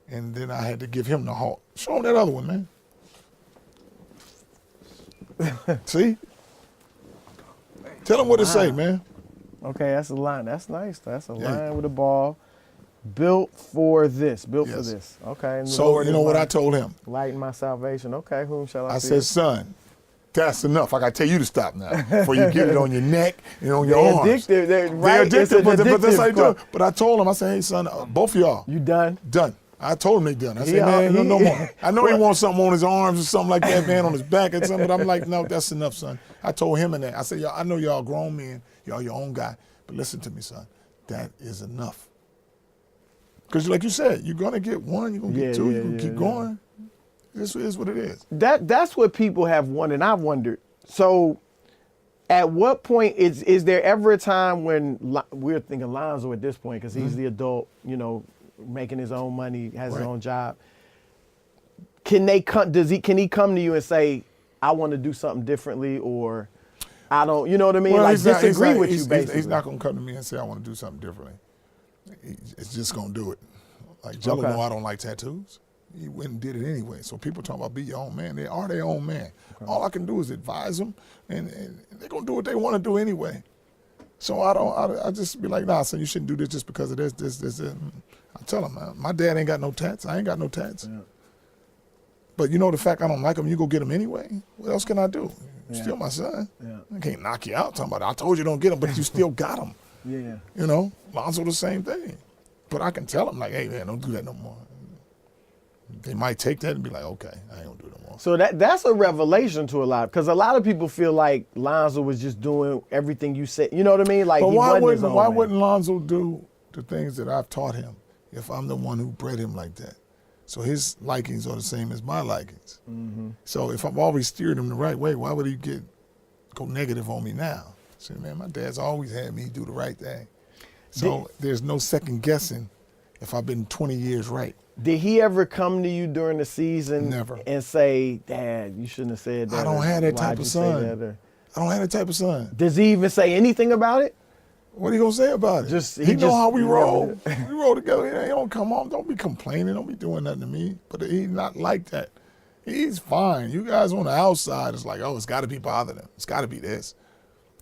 and then I had to give him the halt. Show him that other one, man. See? Tell him what to say, man. Okay, that's a line. That's nice. That's a line with a ball. Built for this. Built for this. Okay. So you know what I told him? Lighten my salvation. Okay, whom shall I see? I said, son, that's enough. I got to tell you to stop now before you get it on your neck and on your arms. They're addictive. They're addictive, but that's how you do it. But I told him, I said, hey, son, both of y'all. You done? Done. I told him they done. I said, man, no more. I know he wants something on his arms or something like that, man, on his back or something, but I'm like, no, that's enough, son. I told him and that. I said, y'all, I know y'all grown men, y'all your own guy, but listen to me, son. That is enough. Because like you said, you're going to get one, you're going to get two, you're going to keep going. This is what it is. That's what people have wondered. I wondered. So at what point is there ever a time when we're thinking Lonzo at this point, because he's the adult, you know, making his own money, has his own job. Can he come to you and say, I want to do something differently, or I don't, you know what I mean? Well, like disagree with you, basically. He's not going to come to me and say, I want to do something differently. It's just going to do it. Like Jello know I don't like tattoos. He went and did it anyway. So people talk about be your own man. They are their own man. Okay. All I can do is advise them, and they're going to do what they want to do anyway. So I just be like, nah, son, you shouldn't do this just because of this. I tell them, my dad ain't got no tats. I ain't got no tats. Yeah. But you know the fact I don't like him, you go get him anyway? What else can I do? You're still my son. Yeah. I can't knock you out talking about, I told you don't get him, but you still got him. Yeah. You know, Lonzo the same thing. But I can tell him, like, hey, man, don't do that no more. They might take that and be like, okay, I ain't gonna do it no more. So that's a revelation to a lot, because a lot of people feel like Lonzo was just doing everything you said. You know what I mean? Like, but why wouldn't Lonzo do the things that I've taught him if I'm the one who bred him like that? So his likings are the same as my likings. So if I've always steered him the right way, why would he go negative on me now? I said, man, my dad's always had me do the right thing. So there's no second guessing if I've been 20 years right. Did he ever come to you during the season Never. and say, Dad, you shouldn't have said that? I don't have that type of son. I don't have that type of son. Does he even say anything about it? What are you gonna say about it? He know how we roll. We roll together. He don't come home. Don't be complaining. Don't be doing nothing to me. But he's not like that. He's fine. You guys on the outside, it's like, oh, it's got to be bothering him. It's got to be this.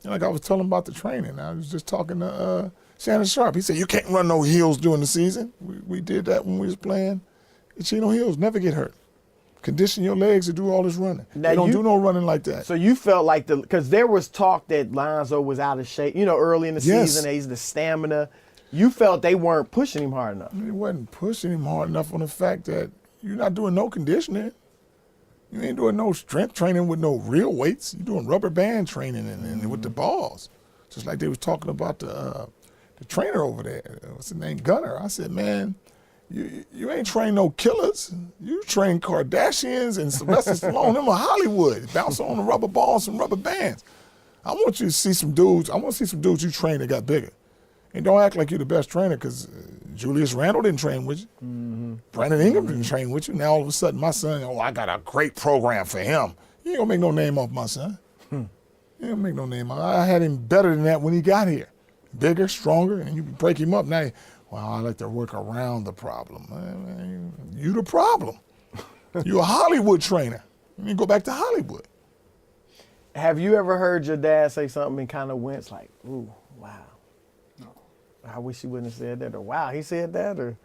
And like I was telling him about the training. I was just talking to Shannon Sharp. He said, you can't run no heels during the season. We did that when we was playing. Chino Hills, never get hurt. Condition your legs to do all this running. Now They don't do no running like that. So you felt like because there was talk that LiAngelo was out of shape, early in the Yes. season, he's the stamina. You felt they weren't pushing him hard enough. They wasn't pushing him hard enough on the fact that you're not doing no conditioning. You ain't doing no strength training with no real weights. You're doing rubber band training and with the balls. Just like they was talking about the trainer over there. What's his name? Gunner. I said, man, you ain't trained no killers. You train Kardashians and Sylvester Stallone. Them are Hollywood. Bounce on the rubber balls and rubber bands. I want you to see some dudes. I want to see some dudes you train that got bigger. And don't act like you're the best trainer because Julius Randle didn't train with you. Brandon Ingram didn't train with you. Now all of a sudden my son, I got a great program for him. You ain't gonna make no name off my son. You ain't gonna make no name. I had him better than that when he got here. Bigger, stronger, and you break him up. Now, well, I like to work around the problem. You the problem. You a Hollywood trainer. You need to go back to Hollywood. Have you ever heard your dad say something and kind of wince like, ooh, wow. No. I wish he wouldn't have said that, or wow, he said that, or?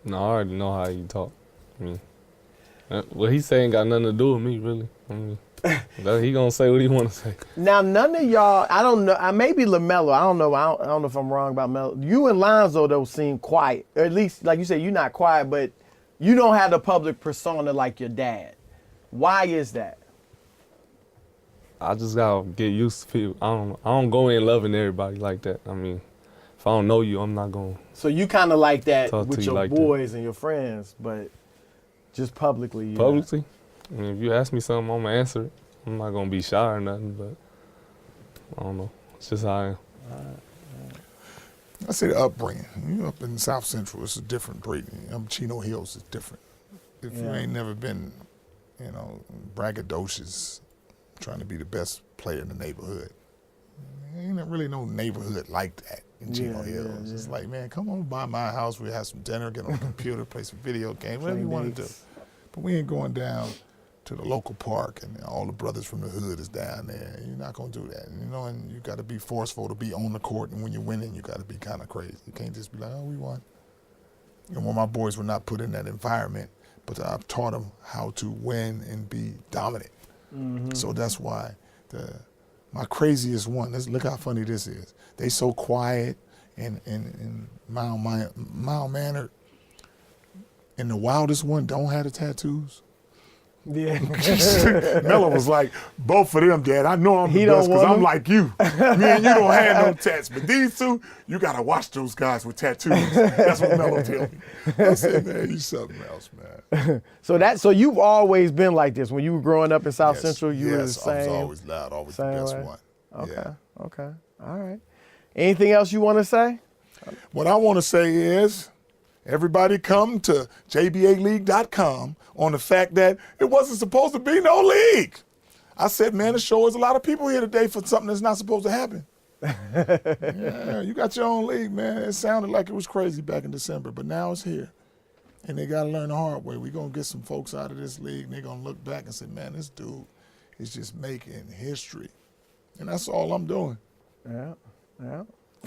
No, I already know how he talk. I mean, what he saying got nothing to do with me, really. I mean, he gonna say what he want to say. Now, none of y'all, I don't know, maybe LaMelo, I don't know if I'm wrong about Melo. You and Lonzo, though, seem quiet. Or at least, like you said, you're not quiet, but you don't have the public persona like your dad. Why is that? I just gotta get used to people. I don't go in loving everybody like that. I mean, if I don't know you, I'm not gonna. So you kind of like that Talk to with you your like boys and your friends, but just publicly. You Publicly? I mean, if you ask me something, I'm gonna answer it. I'm not gonna be shy or nothing, but I don't know. It's just how I am. I say the upbringing. You up in South Central, it's a different breeding. Chino Hills is different. If you ain't never been, braggadocious, trying to be the best player in the neighborhood, ain't really no neighborhood like that in Chino Hills. It's like, man, come on by my house. We have some dinner, get on the computer, play some video games, whatever you want to do. But we ain't going down to the local park and all the brothers from the hood is down there. You're not going to do that. And you got to be forceful to be on the court, and when you're winning, you got to be kind of crazy. You can't just be like, oh, we won. And when my boys were not put in that environment, but I've taught them how to win and be dominant. So that's why my craziest one, look how funny this is. They so quiet and mild-mannered. And the wildest one don't have the tattoos. Yeah. Melo was like, both of them, Dad. I know I'm the best because I'm like you. Me and you don't have no tats. But these two, you got to watch those guys with tattoos. That's what Melo told me. I said, man, you something else, man. So you've always been like this. When you were growing up in South Central, you were the same? I was always loud, always the best one. Okay. All right. Anything else you want to say? What I want to say is, everybody come to jbaleague.com on the fact that it wasn't supposed to be no league. I said, man, the show is a lot of people here today for something that's not supposed to happen. Yeah, you got your own league, man. It sounded like it was crazy back in December, but now it's here. And they got to learn the hard way. We're going to get some folks out of this league, and they're going to look back and say, man, this dude is just making history. And that's all I'm doing. Yeah.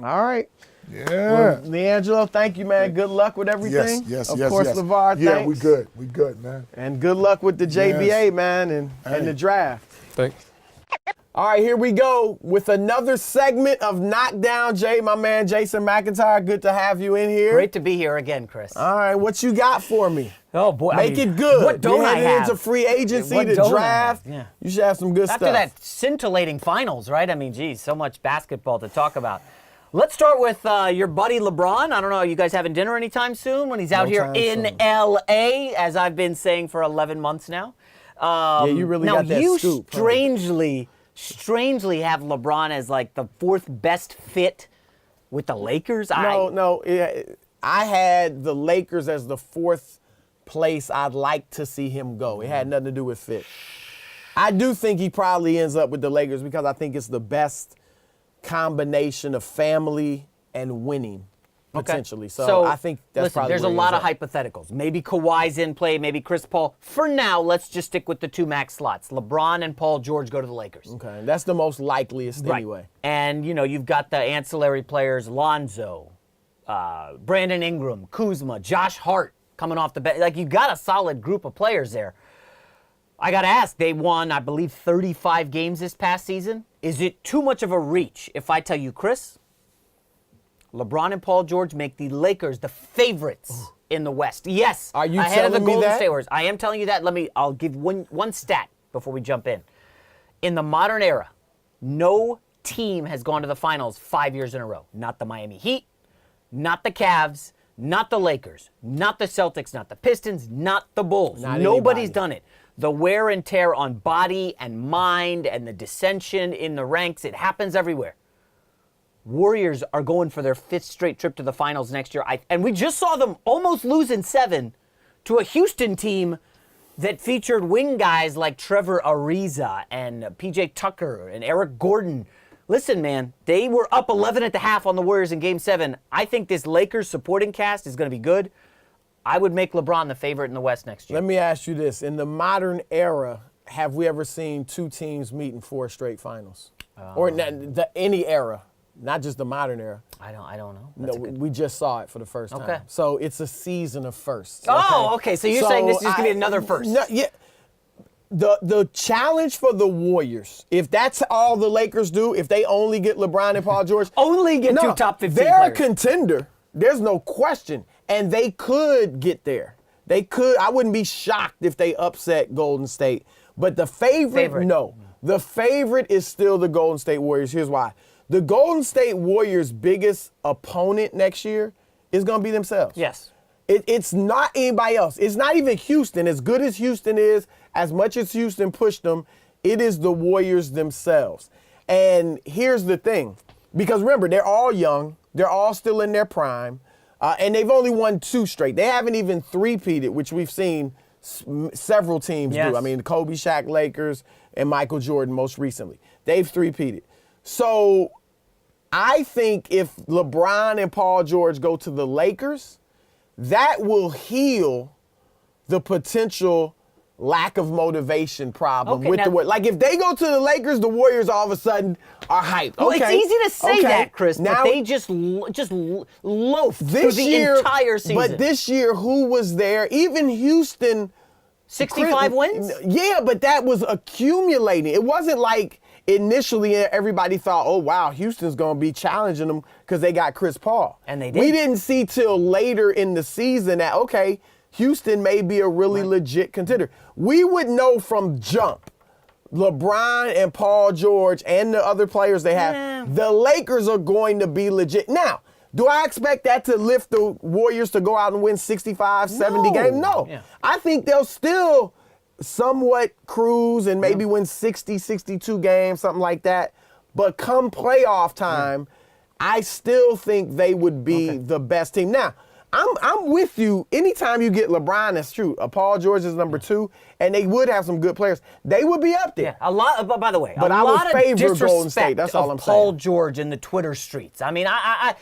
All right. Yeah. Well, LiAngelo, thank you, man. Good luck with everything. Yes. Of course, LaVar, thanks. Yeah, we good. We good, man. And good luck with the JBA, man, and the draft. Thanks. All right, here we go with another segment of Knockdown Jay, my man Jason McIntyre. Good to have you in here. Great to be here again, Chris. All right, what you got for me? Oh, boy. Make it good. What don't You're I headed have? into free agency, What the don't I draft. have? Yeah. You should have some good After stuff. that scintillating finals, right? I mean, geez, so much basketball to talk about. Let's start with your buddy LeBron. I don't know, are you guys having dinner anytime soon when he's out here in L.A., as I've been saying for 11 months now? Yeah, you really got that scoop. Now, you strangely have LeBron as like the fourth best fit with the Lakers. No. I had the Lakers as the fourth place I'd like to see him go. It had nothing to do with fit. I do think he probably ends up with the Lakers because I think it's the best combination of family and winning, potentially. So I think that's probably there's a lot of hypotheticals. Maybe Kawhi's in play, maybe Chris Paul. For now, let's just stick with the two max slots. LeBron and Paul George go to the Lakers. Okay, that's the most likeliest anyway. And, you've got the ancillary players, Lonzo, Brandon Ingram, Kuzma, Josh Hart coming off the bench. Like, you got a solid group of players there. I got to ask, they won, I believe, 35 games this past season. Is it too much of a reach if I tell you, Chris, LeBron and Paul George make the Lakers the favorites in the West? Yes. Are you ahead of the telling me Golden that? State Warriors. I am telling you that. I'll give one stat before we jump in. In the modern era, no team has gone to the finals 5 years in a row. Not the Miami Heat, not the Cavs, not the Lakers, not the Celtics, not the Pistons, not the Bulls. Nobody's done it. The wear and tear on body and mind and the dissension in the ranks, it happens everywhere. Warriors are going for their fifth straight trip to the finals next year. And we just saw them almost lose in 7 to a Houston team that featured wing guys like Trevor Ariza and PJ Tucker and Eric Gordon. Listen, man, they were up 11 at the half on the Warriors in Game 7. I think this Lakers supporting cast is going to be good. I would make LeBron the favorite in the West next year. Let me ask you this. In the modern era, have we ever seen two teams meet in 4 straight finals? Or any era, not just the modern era. I don't know. No, we just saw it for the first time. Okay. So it's a season of firsts. Oh, okay. So you're saying this is just going to be another first. No, yeah. The challenge for the Warriors, if that's all the Lakers do, if they only get LeBron and Paul George. Only get two top 15 they're players. A contender. There's no question. And they could get there. They could. I wouldn't be shocked if they upset Golden State. But the favorite, no. The favorite is still the Golden State Warriors. Here's why. The Golden State Warriors' biggest opponent next year is going to be themselves. Yes. It's not anybody else. It's not even Houston. As good as Houston is, as much as Houston pushed them, it is the Warriors themselves. And here's the thing. Because remember, they're all young. They're all still in their prime. And they've only won 2 straight. They haven't even three-peated, which we've seen several teams do. I mean, the Kobe, Shaq, Lakers, and Michael Jordan most recently. They've three-peated. So I think if LeBron and Paul George go to the Lakers, that will heal the potential lack of motivation problem with the Warriors. Like, if they go to the Lakers, the Warriors all of a sudden are hyped. Well, it's easy to say that, Chris, but they just loafed through the entire season. But this year, who was there? Even Houston. 65 wins? Yeah, but that was accumulating. It wasn't like initially everybody thought, oh, wow, Houston's going to be challenging them because they got Chris Paul. And they did. We didn't see till later in the season that, okay, Houston may be a really legit contender. We would know from jump, LeBron and Paul George and the other players they have, the Lakers are going to be legit. Now, do I expect that to lift the Warriors to go out and win 65, 70 games? No. Yeah. I think they'll still somewhat cruise and maybe win 60, 62 games, something like that. But come playoff time, I still think they would be the best team. Now, I'm with you. Anytime you get LeBron, that's true. Paul George is number 2, and they would have some good players. They would be up there. Yeah, a lot. By the way, but a I lot would favor Golden State. That's all I'm saying. Paul George in the Twitter streets. I mean, I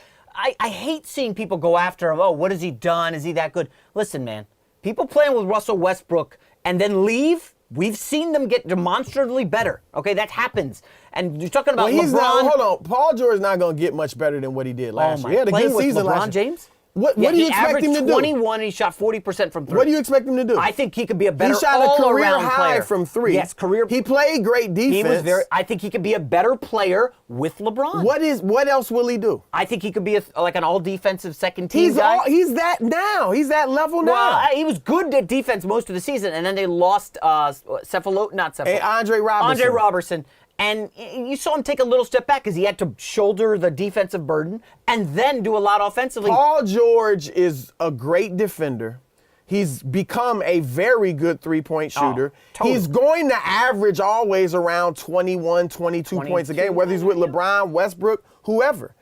hate seeing people go after him. Oh, what has he done? Is he that good? Listen, man. People playing with Russell Westbrook and then leave. We've seen them get demonstrably better. Okay, that happens. And you're talking about LeBron. Hold on. Paul George is not going to get much better than what he did last year. He had a good season last year. James? What do you expect him to do? He averaged 21 and he shot 40% from 3. What do you expect him to do? I think he could be a better all-around player. He shot a career high from 3. Yes, career. He played great defense. I think he could be a better player with LeBron. What else will he do? I think he could be like an all-defensive second-team guy. He's that now. He's that level now. Well, he was good at defense most of the season, and then they lost Andre Robertson. And you saw him take a little step back because he had to shoulder the defensive burden and then do a lot offensively. Paul George is a great defender. He's become a very good three-point shooter. Totally. He's going to average always around 21, 22 points a game, whether he's with LeBron, Westbrook, whoever.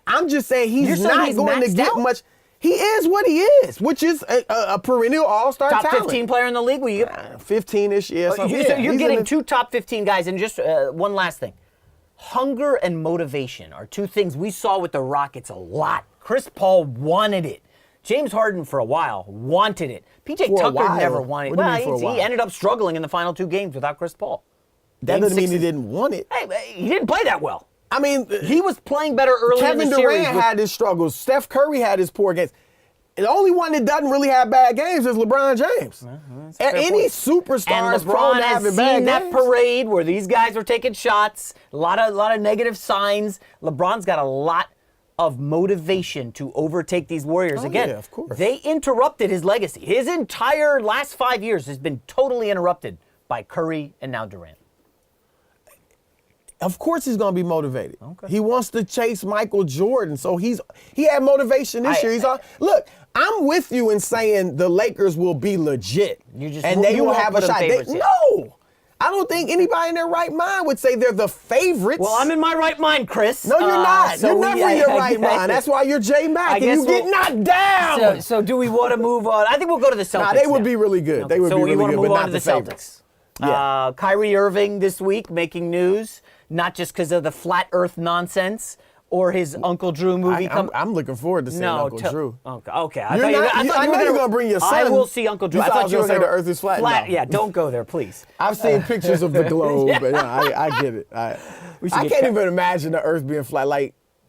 I'm just saying You're he's saying not he's going to maxed get out? much. He is what he is, which is a perennial all-star Top talent. 15 player in the league. 15-ish, yeah. So you're getting two top 15 guys. And just one last thing. Hunger and motivation are two things we saw with the Rockets a lot. Chris Paul wanted it. James Harden, for a while, wanted it. PJ For a Tucker while? never wanted it. What do you mean for a He while? ended up struggling in the final 2 games without Chris Paul. That Game doesn't mean 6 he is- didn't want it. Hey, he didn't play that well. I mean, He was playing better early in Kevin the series. Durant had his struggles. Steph Curry had his poor games. The only one that doesn't really have bad games is LeBron James. Any superstar and is prone LeBron to has having seen bad that games. parade where these guys were taking shots, a lot of negative signs. LeBron's got a lot of motivation to overtake these Warriors. Oh, Again, yeah, of course. they interrupted his legacy. His entire last 5 years has been totally interrupted by Curry and now Durant. Of course he's going to be motivated. Okay. He wants to chase Michael Jordan, so he had motivation this year. Look, I'm with you in saying the Lakers will be legit, and they you will won't have a put them shot. favorites yet. No, I don't think anybody in their right mind would say they're the favorites. Well, I'm in my right mind, Chris. No, you're not. so You're we- never in your right mind. That's why you're J Mac, and guess you get we'll- knocked down. So do we want to move on? I think we'll go to the Celtics. Nah, they would now. be really good. They would so be you really want good, to move but on not to the the favorites. Celtics. Yeah. Kyrie Irving this week making news, not just because of the flat Earth nonsense or his Uncle Drew movie. I'm looking forward to seeing Uncle Drew. Okay. I know you're gonna bring your son. I will see Uncle Drew. You I thought you were gonna say gonna the Earth is flat. No. Yeah, don't go there, please. I've seen pictures of the globe, but I get it. I can't even imagine the Earth being flat.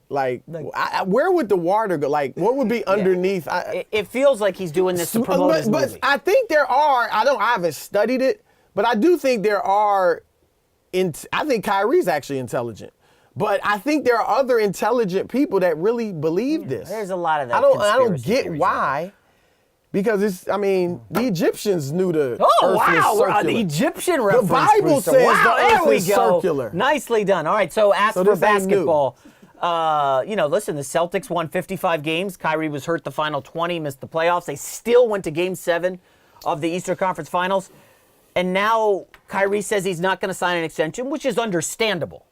Where would the water go? Like, what would be underneath? It feels like he's doing this to promote his movie. But I think there are. I haven't studied it, but I do think there are. I think Kyrie's actually intelligent. But I think there are other intelligent people that really believe this. There's a lot of that. I don't conspiracy get theories why. Because the Egyptians knew the Oh, Earth wow. was circular. The Egyptian reference. Bible Brewster. says wow, the there Earth we is go. circular. Nicely done. All right, so as So for this ain't new. basketball, listen, the Celtics won 55 games. Kyrie was hurt the final 20, missed the playoffs. They still went to Game 7 of the Eastern Conference Finals. And now Kyrie says he's not going to sign an extension, which is understandable,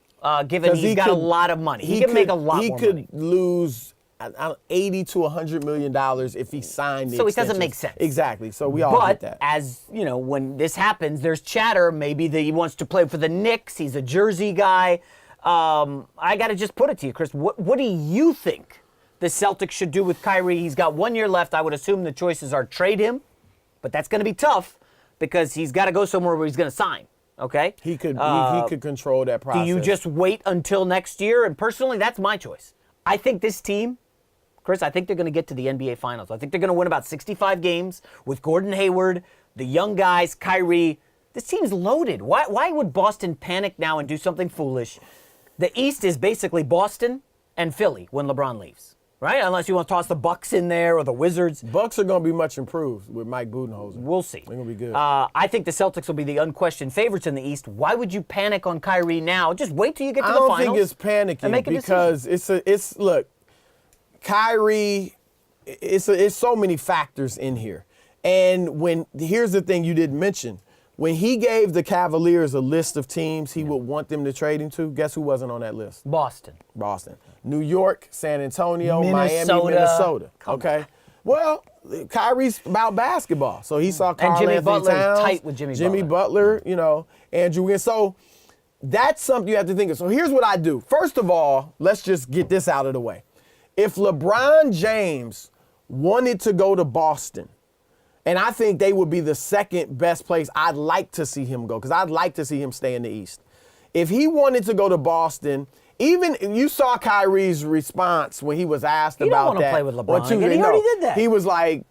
given he's got a lot of money. He can make a lot more money. He could lose $80 to $100 million if he signed the So it doesn't extensions. make sense. Exactly. So we all get But that. as you know, when this happens, there's chatter. Maybe that he wants to play for the Knicks. He's a Jersey guy. I got to just put it to you, Chris. What do you think the Celtics should do with Kyrie? He's got 1 year left. I would assume the choices are trade him, but that's going to be tough because he's got to go somewhere where he's going to sign. Okay. He could control that process. Do you just wait until next year? And personally, that's my choice. I think this team, Chris, I think they're going to get to the NBA Finals. I think they're going to win about 65 games with Gordon Hayward, the young guys, Kyrie. This team's loaded. Why would Boston panic now and do something foolish? The East is basically Boston and Philly when LeBron leaves, right? Unless you want to toss the Bucks in there or the Wizards. Bucks are going to be much improved with Mike Budenholzer. We'll see. They're going to be good. I think the Celtics will be the unquestioned favorites in the East. Why would you panic on Kyrie now? Just wait till you get to I the don't finals. think it's panicking because look, Kyrie, it's so many factors in here. And here's the thing you didn't mention. When he gave the Cavaliers a list of teams he would want them to trade him to, guess who wasn't on that list? Boston. New York, San Antonio, Minnesota. Miami, Minnesota. Come Okay. Well, Kyrie's about basketball. So he saw Karl Jimmy Anthony Butler's Towns, tight with Jimmy Butler, Andrew Wiggins. So that's something you have to think of. So here's what I do. First of all, let's just get this out of the way. If LeBron James wanted to go to Boston, and I think they would be the second best place I'd like to see him go, because I'd like to see him stay in the East. If he wanted to go to Boston, even you saw Kyrie's response when he was asked about that. He don't want to play with LeBron again. He already did that. He was like,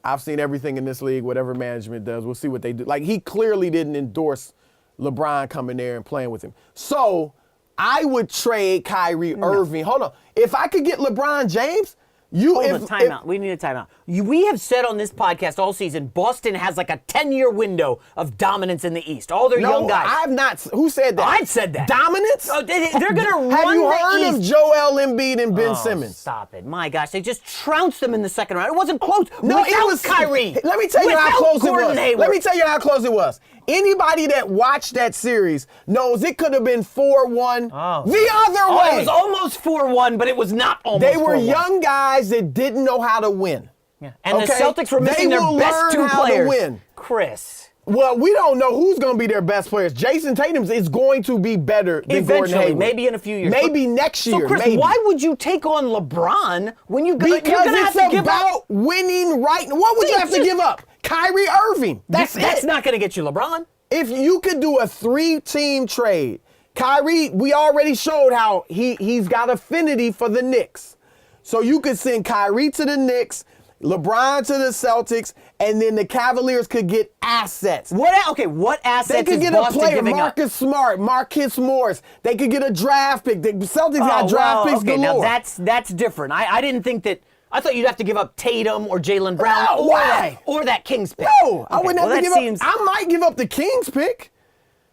I've seen everything in this league, whatever management does, we'll see what they do. Like, he clearly didn't endorse LeBron coming there and playing with him. So I would trade Kyrie Irving. Hold on. If I could get LeBron James, Hold on, timeout. We need a timeout. We have said on this podcast all season, Boston has like a 10-year window of dominance in the East. All their young guys. I've not. Who said that? I've said that. Dominance? Oh, they're going to run Have you the heard of East. Joel Embiid and Ben Simmons? Stop it. My gosh, they just trounced them in the second round. It wasn't close. No, Without it was Kyrie. Let me tell you how Without close Gordon it was. Hayward. Let me tell you how close it was. Anybody that watched that series knows it could have been 4-1 the other way. It was almost 4-1, but it was not almost 4-1. They were young guys that didn't know how to win. Yeah. And the Okay? Celtics were missing They their will best learn two how to players. win. Chris. Well, we don't know who's going to be their best players. Jason Tatum is going to be better than Gordon Eventually, Hayward. maybe in a few years. Maybe next year. So, Chris, maybe. why would you take on LeBron when you're going to Because have it's to give up? about winning right. What would you have to give up? Kyrie Irving. That's not going to get you LeBron. If you could do a 3-team trade, Kyrie, we already showed how he's got affinity for the Knicks. So you could send Kyrie to the Knicks, LeBron to the Celtics, and then the Cavaliers could get assets. What assets They could is get Boston a player, giving Marcus Smart, Marcus Morris. They could get a draft pick. The Celtics got draft picks okay, galore. now that's different. I didn't think that. I thought you'd have to give up Tatum or Jaylen Brown No, why? or that Kings pick. No, I wouldn't have to give up. I might give up the Kings pick.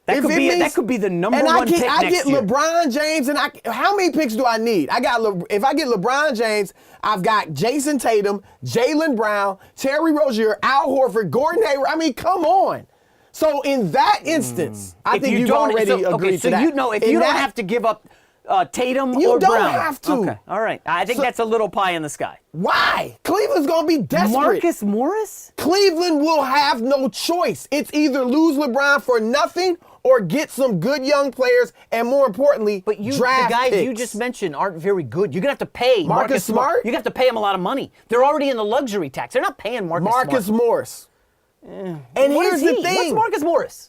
That could be the number one pick I next get year. LeBron James, and how many picks do I need? If I get LeBron James, I've got Jason Tatum, Jaylen Brown, Terry Rozier, Al Horford, Gordon Hayward. I mean, come on. So in that instance, I think you've already agreed to that. So if you don't have to give up Tatum you or don't Brown. have to. Okay, all right. I think that's a little pie in the sky. Why? Cleveland's going to be desperate. Marcus Morris? Cleveland will have no choice. It's either lose LeBron for nothing or get some good young players, and more importantly, the guys picks. you just mentioned aren't very good. You're gonna have to pay Marcus Smart. You have to pay him a lot of money. They're already in the luxury tax. They're not paying Marcus Smart. Morris. And What here's is the he? thing. What's Marcus Morris?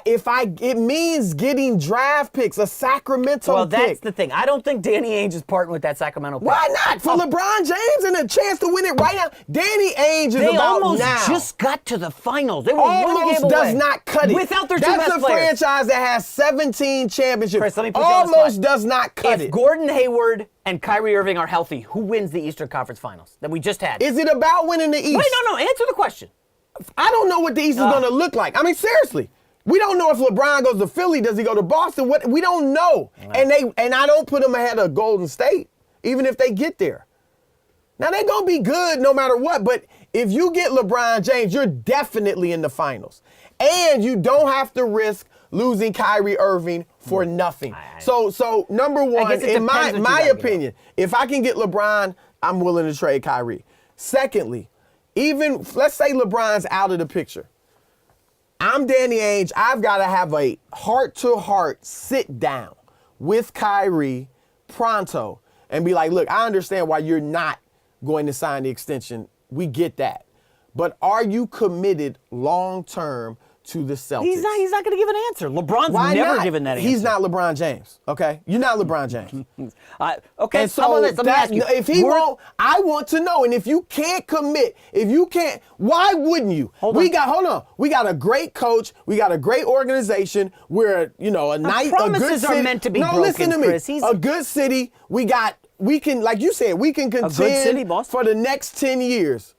It means getting draft picks, a Sacramento Well, pick. that's the thing. I don't think Danny Ainge is parting with that Sacramento pick. Why not? For LeBron James and a chance to win it right now. Danny Ainge is They about almost now. just got to the finals. They were one Almost game does away. not cut it. Without their two That's best a players. franchise that has 17 championships. Chris, let me put you on the Almost spot. does not cut If it. Gordon Hayward and Kyrie Irving are healthy, who wins the Eastern Conference Finals that we just had? Is it about winning the East? Wait, no. Answer the question. I don't know what the East is going to look like. I mean, seriously. We don't know if LeBron goes to Philly. Does he go to Boston? What we don't know. And I don't put them ahead of Golden State, even if they get there. Now, they're going to be good no matter what, but if you get LeBron James, you're definitely in the finals. And you don't have to risk losing Kyrie Irving for nothing. So number one, in my opinion, if I can get LeBron, I'm willing to trade Kyrie. Secondly, even let's say LeBron's out of the picture. I'm Danny Ainge. I've got to have a heart-to-heart sit down with Kyrie pronto and be like, look, I understand why you're not going to sign the extension. We get that. But are you committed long-term to the Celtics? He's not going to give an answer. LeBron's never given that answer. He's not LeBron James, okay? You're not LeBron James. Okay, And so how about this? Let me ask you. if he won't, I want to know. And if you can't commit, why wouldn't you? We got a great coach. We got a great organization. We're, a good promises city. are meant to be no, broken, listen to me. Chris. A good city. We can, like you said, we can contend city, Boston. for the next 10 years.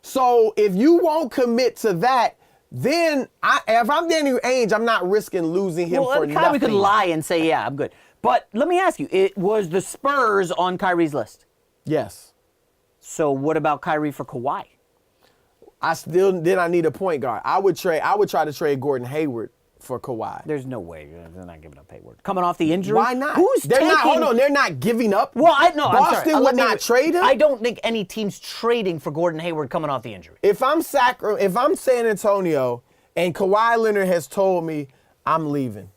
So if you won't commit to that, then if I'm Danny Ainge, I'm not risking losing him for nothing. We could lie and say, yeah, I'm good. But let me ask you, it was the Spurs on Kyrie's list. Yes. So what about Kyrie for Kawhi? I need a point guard. I would try to trade Gordon Hayward for Kawhi. There's no way they're not giving up Hayward. Coming off the injury? Why not? They're not giving up. Well, I'm sorry. Boston would not trade him. I don't think any team's trading for Gordon Hayward coming off the injury. If I'm San Antonio and Kawhi Leonard has told me I'm leaving,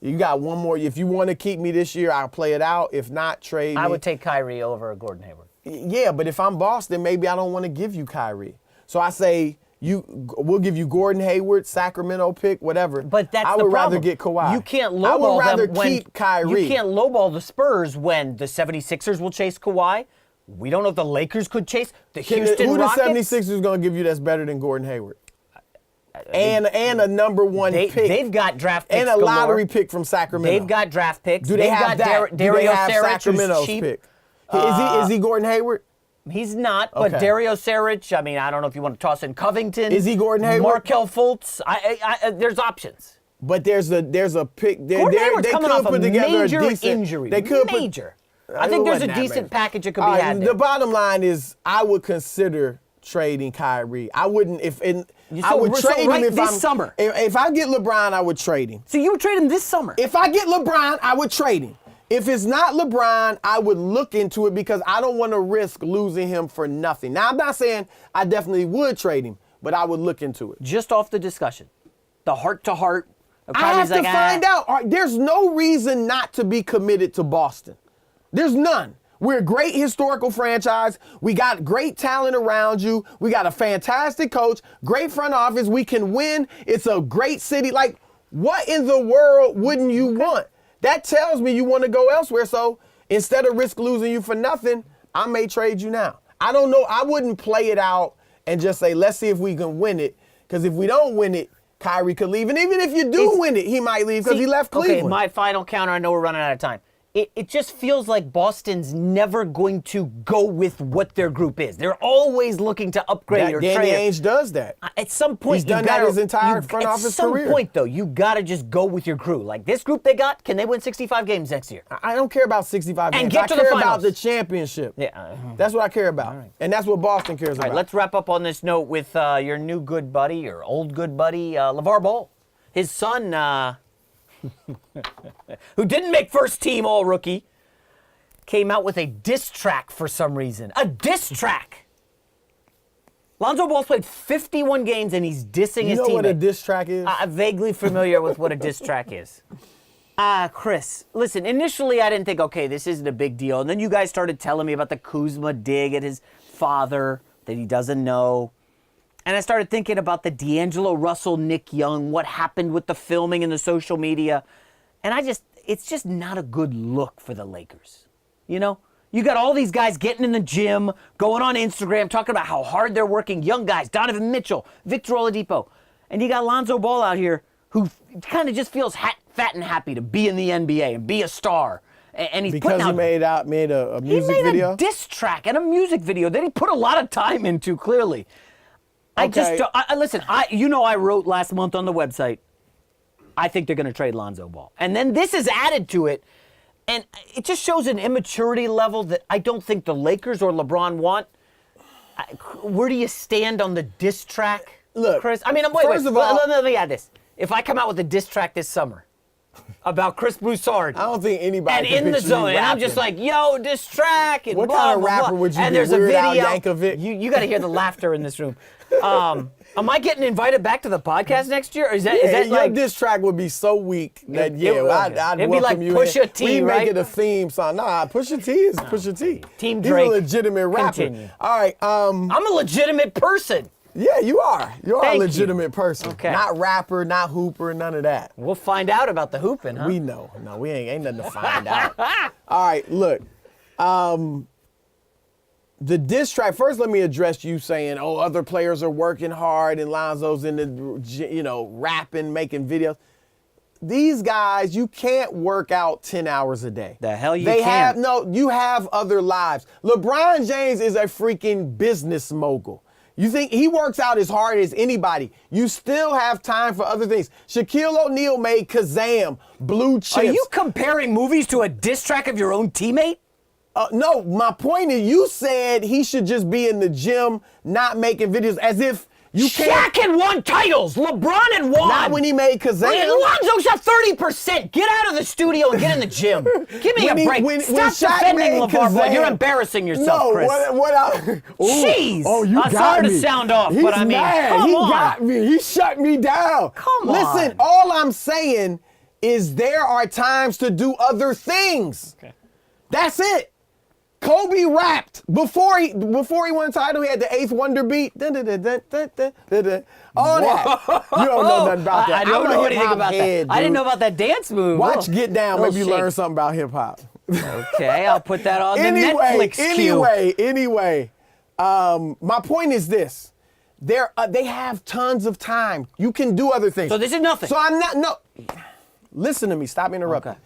you got one more. If you want to keep me this year, I'll play it out. If not, trade me. I would take Kyrie over Gordon Hayward. Yeah, but if I'm Boston, maybe I don't want to give you Kyrie. So I say we'll give you Gordon Hayward, Sacramento pick, whatever. But that's I the would problem. rather get Kawhi. You can't lowball I would rather them when keep Kyrie. You can't lowball the Spurs when the 76ers will chase Kawhi. We don't know if the Lakers could chase the Houston who Rockets. Who the 76ers going to give you that's better than Gordon Hayward? And a number one pick. They've got draft picks and a lottery galore. pick from Sacramento. They've got draft picks. Do they have got that? Dario do they have Saric, who's Sacramento's cheap. pick? Is he Gordon Hayward? He's not, but Okay. Dario Saric, I mean, I don't know if you want to toss in Covington. Is he Gordon Hayward? Markelle Fultz. There's options. But there's a pick. Gordon Hayward's coming off a major decent injury. They could major. I think there's a wasn't that decent major. package that could All be right, had the there. bottom line is, I would consider trading Kyrie. I wouldn't I would so trade right him if this I'm summer. If I get LeBron, I would trade him. So you would trade him this summer? If I get LeBron, I would trade him. If it's not LeBron, I would look into it because I don't want to risk losing him for nothing. Now, I'm not saying I definitely would trade him, but I would look into it. Just off the discussion, the heart-to-heart. I have to find out. All right, there's no reason not to be committed to Boston. There's none. We're a great historical franchise. We got great talent around you. We got a fantastic coach, great front office. We can win. It's a great city. Like, what in the world wouldn't you want? That tells me you want to go elsewhere. So instead of risk losing you for nothing, I may trade you now. I don't know. I wouldn't play it out and just say, let's see if we can win it. Because if we don't win it, Kyrie could leave. And even if you do win it, he might leave because he left Cleveland. Okay, my final counter, I know we're running out of time. It just feels like Boston's never going to go with what their group is. They're always looking to upgrade or Danny trade. Ainge does that. At some point, He's done that his entire front office career. At some point, though, you got to just go with your crew. Like this group they got, can they win 65 games next year? I don't care about 65 games. get to I the care about finals. the championship. Yeah. That's what I care about. And that's what Boston cares All about. right, let's wrap up on this note with your new good buddy, your old good buddy, LaVar Ball. His son, who didn't make first team All-Rookie, came out with a diss track for some reason. A diss track! Lonzo Ball's played 51 games and he's dissing his teammate. You know what a diss track is? I'm vaguely familiar with what a diss track is. Chris, listen, initially I didn't think, okay, this isn't a big deal. And then you guys started telling me about the Kuzma dig at his father that he doesn't know. And I started thinking about the LiAngelo, Russell, Nick Young, what happened with the filming and the social media. And it's just not a good look for the Lakers. You know? You got all these guys getting in the gym, going on Instagram, talking about how hard they're working, young guys, Donovan Mitchell, Victor Oladipo. And you got Lonzo Ball out here who kind of just feels fat and happy to be in the NBA and be a star. And he's because putting out, he made a music he made video? a diss track and a music video that he put a lot of time into, clearly. Okay. Listen, I wrote last month on the website, I think they're going to trade Lonzo Ball. And then this is added to it, and it just shows an immaturity level that I don't think the Lakers or LeBron want. Where do you stand on the diss track, Look, Chris? I mean, first of all- let me add this. If I come out with a diss track this summer about Chris Broussard, I don't think anybody and can in the picture you zone, and I'm just rapping. like, yo, diss track, and What blah, kind of blah, rapper blah. would you and be, there's a Weird Al video. Yankovic? You got to hear the laughter in this room. Am I getting invited back to the podcast next year? Or is that your like diss track would be so weak that It I'd would. It'd be welcome like you Pusha in. T, We right? make it a theme song. Nah, Pusha T is Pusha T. Team He's Drake. a legitimate rapper. Continue. All right, I'm a legitimate person? yeah, you are. You're Thank a you. legitimate person. Okay. Not rapper, not hooper, none of that. We'll find out about the hooping, huh? We know. No, we ain't nothing to find out. All right, look. The diss track, first let me address you saying, oh, other players are working hard and Lonzo's in the, rapping, making videos. These guys, you can't work out 10 hours a day. The hell you can't. You have other lives. LeBron James is a freaking business mogul. You think he works out as hard as anybody. You still have time for other things. Shaquille O'Neal made Kazam, Blue Chips. Are you comparing movies to a diss track of your own teammate? No, my point is you said he should just be in the gym, not making videos, as if you can't. Shaq had won titles. LeBron had won. Not when he made Kazam. Lonzo shot 30%. Get out of the studio and get in the gym. Give me a break. Stop Shaq defending made LeVar Ball. Kazam- You're embarrassing yourself, No, Chris. Jeez. Oh, you I'm got sorry me. to sound off, He's but I mean, mad. come He on. got me. He shut me down. Come Listen, on. all I'm saying is there are times to do other things. Okay. That's it. Kobe rapped before he won a title. He had the 8th Wonder beat. Dun, dun, dun, dun, dun, dun, dun, dun. All that. You don't know nothing about that. I don't I'm a know anything hip-hop about head, that. I didn't dude. know about that dance move. Watch Oh. Get Down. Little Maybe you learn shake. something about hip hop. Okay, I'll put that on the Netflix queue. Anyway, my point is this. They have tons of time. You can do other things. So this is nothing. So no. Listen to me. Stop interrupting. Okay.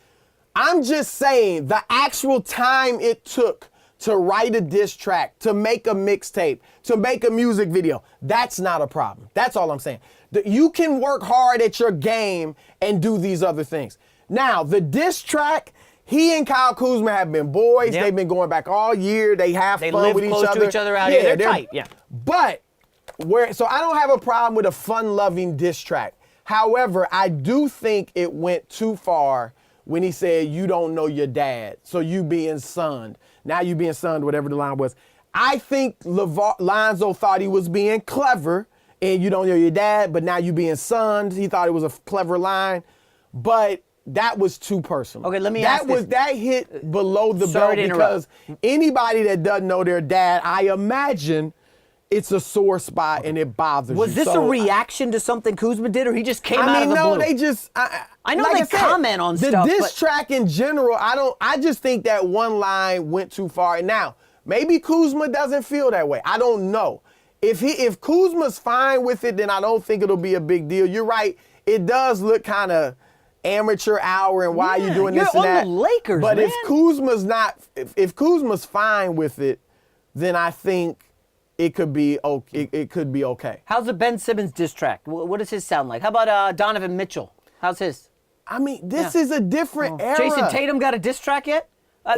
I'm just saying the actual time it took to write a diss track, to make a mixtape, to make a music video. That's not a problem. That's all I'm saying. You can work hard at your game and do these other things. Now, the diss track, he and Kyle Kuzma have been boys. Yep. They've been going back all year. They have They fun live with each close other. to each other out here. They're tight, yeah. But, so I don't have a problem with a fun-loving diss track. However, I do think it went too far when he said, you don't know your dad, so you being sunned. Now you being sunned, whatever the line was. I think LiAngelo thought he was being clever, and you don't know your dad, but now you being sunned. He thought it was a clever line, but that was too personal. Okay, let me ask this. That hit below the Sorry belt to interrupt. because anybody that doesn't know their dad, I imagine it's a sore spot and it bothers you. Was this a reaction to something Kuzma did, or he just came out of the blue? They just. I know like they I said, comment on the stuff, diss but- track in general, I just think that one line went too far. And now, maybe Kuzma doesn't feel that way. I don't know. If Kuzma's fine with it, then I don't think it'll be a big deal. You're right. It does look kind of amateur hour and why are you doing this and you're that. on the Lakers, but man. if Kuzma's not, if Kuzma's fine with it, then I think it could be okay. It could be okay. How's the Ben Simmons diss track? What does his sound like? How about Donovan Mitchell? How's his? I mean, this is a different era. Jason Tatum got a diss track yet?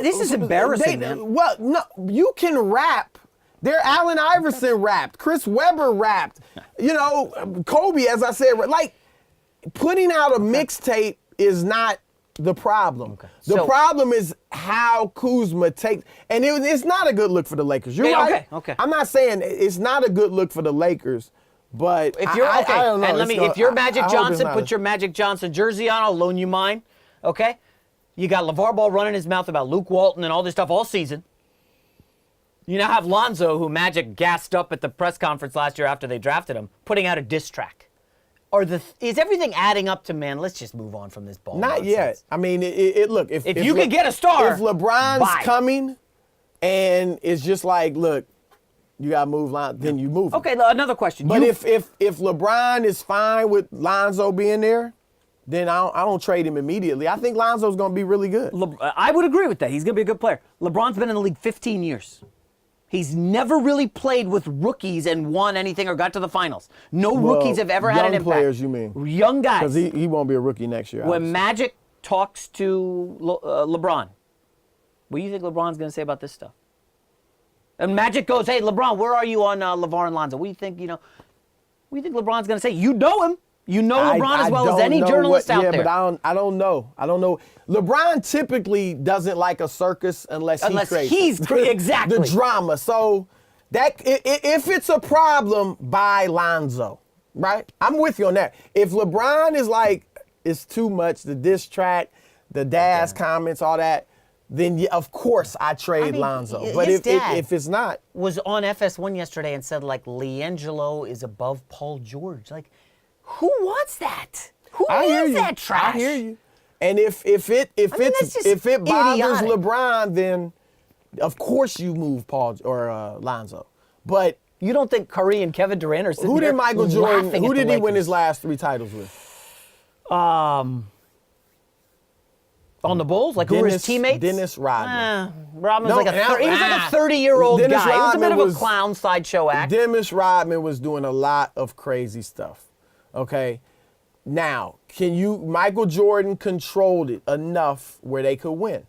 This is embarrassing, man. Well, no, you can rap. There, Allen Iverson rapped. Chris Webber rapped. You know, Kobe, as I said, like putting out a mixtape is not the problem. The problem is how Kuzma takes, and it's not a good look for the Lakers. You're right. Okay. I'm not saying it's not a good look for the Lakers, but If you're I okay, don't know. and if you're Magic I hope Johnson, it's not put your Magic Johnson jersey on. I'll loan you mine. Okay. You got LaVar Ball running his mouth about Luke Walton and all this stuff all season. You now have Lonzo, who Magic gassed up at the press conference last year after they drafted him, putting out a diss track. Is everything adding up to, man, let's just move on from this ball Not nonsense. yet. I mean, look, if you could get a star, if LeBron's bye. coming and it's just like, look, you got to move line, then you move him. Okay, another question. But if LeBron is fine with Lonzo being there, then I don't trade him immediately. I think Lonzo's going to be really good. I would agree with that. He's going to be a good player. LeBron's been in the league 15 years. He's never really played with rookies and won anything or got to the finals. No rookies have ever had an Young impact. players, you mean? Young guys. Because he won't be a rookie next year. When obviously. Magic talks to LeBron, what do you think LeBron's going to say about this stuff? And Magic goes, hey, LeBron, where are you on LaVar and Lonzo? What do you think, what do you think LeBron's going to say? You know him. You know LeBron as well as any journalist out there. Yeah, but I don't know. LeBron typically doesn't like a circus unless he creates exactly the drama. So that if it's a problem, buy Lonzo, right? I'm with you on that. If LeBron is like, it's too much, the diss track, the dad's comments, all that, then of course I trade Lonzo. But if it's not, was on FS1 yesterday and said like LiAngelo is above Paul George, like. Who wants that? Who wants that trash? I hear you. And if it bothers LeBron, then of course you move Paul or Lonzo. But you don't think Curry and Kevin Durant are sitting who there did Michael Jordan? laughing Who at the did he win Lakers? his last 3 titles with? On the Bulls, like who were his teammates? Dennis Rodman. Rodman was he was like a 30-year-old guy. Dennis He was a bit Rodman of a clown sideshow act. Dennis Rodman was doing a lot of crazy stuff. Okay. Now, Michael Jordan controlled it enough where they could win.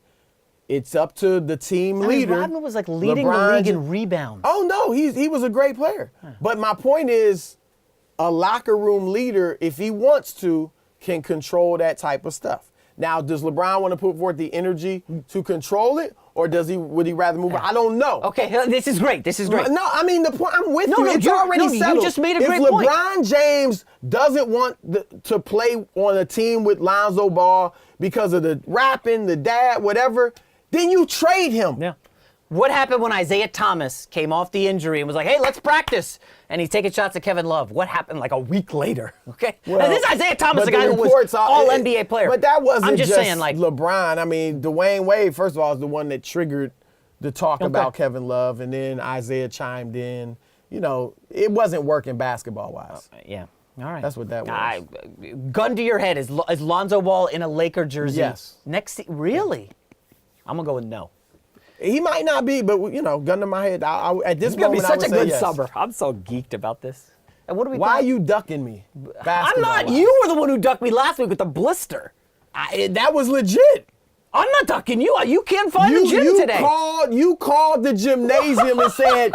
It's up to the team leader. Rodman was like leading the league in rebounds. Oh no, he was a great player. But my point is, a locker room leader, if he wants to, can control that type of stuff. Now, does LeBron want to put forth the energy to control it, or would he rather move on? I don't know. Okay, this is great. No, I mean, the point, I'm with you. It's already settled. You just made a great point. point. If LeBron James doesn't want to play on a team with Lonzo Ball because of the rapping, the dad, whatever, then you trade him. Yeah. What happened when Isaiah Thomas came off the injury and was like, hey, let's practice? And he's taking shots at Kevin Love. What happened like a week later? Okay? Well, and this is Isaiah Thomas, the guy who was all-NBA player. But that wasn't just saying, like, LeBron. I mean, Dwayne Wade, first of all, is the one that triggered the talk about Kevin Love, and then Isaiah chimed in. It wasn't working basketball-wise. Yeah. All right. That's what that was. Gun to your head, is Lonzo Ball in a Laker jersey? Yes. Really? I'm going to go with no. He might not be, but gun to my head. At this It's gonna be moment, I such would a say good yes. summer. I'm so geeked about this. And what do we? Why are play? you ducking me? I'm not. Basketball-wise? You were the one who ducked me last week with the blister. That was legit. I'm not ducking you. You can't find the gym today. You called the gymnasium and said,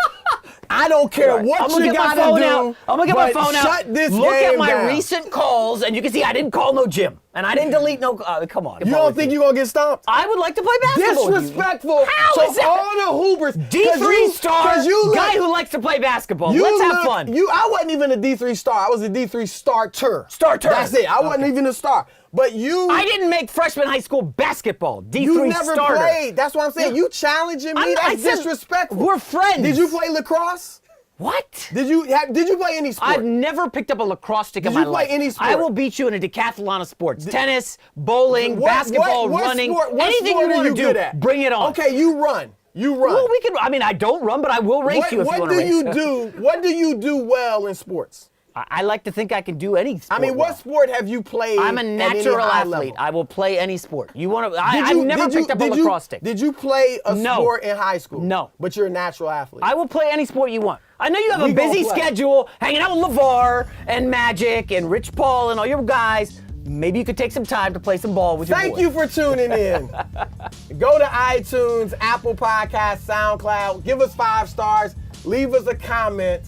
I don't care what I'm gonna you get my gotta phone do. out. I'm gonna get my phone out. Shut this Look game at my down. recent calls, and you can see I didn't call no gym, and I didn't delete no. Come on. You don't think you're gonna get stomped? I would like to play basketball. with you. Disrespectful. How so is that? all the hoopers. D3 star guy who likes to play basketball. Let's have fun. I wasn't even a D3 star. I was a D3 starter. Starter. That's it. I wasn't even a star. But I didn't make freshman high school basketball. D3 you never starter. played. That's what I'm saying. You challenging me. I That's said disrespectful. we're friends. Did you play lacrosse? What? Did you play any sport? I've never picked up a lacrosse stick in my you play life. any sport? I will beat you in a decathlon of sports. Tennis, bowling, basketball, what running, sport, anything sport you want to good do, at? bring it on. Okay, you run. Well, I don't run, but I will race you if you want to race. What do you do well in sports? I like to think I can do any sport. I mean, what sport have you played? I'm a at any natural high athlete. level? I will play any sport. You want to? I've never picked up a lacrosse stick. Did you play a No. sport in high school? No. But you're a natural athlete. I will play any sport you want. I know you have We a busy gonna play. schedule, hanging out with LaVar and Magic and Rich Paul and all your guys. Maybe you could take some time to play some ball with your Thank boys. you for tuning in. Go to iTunes, Apple Podcasts, SoundCloud. Give us 5 stars. Leave us a comment.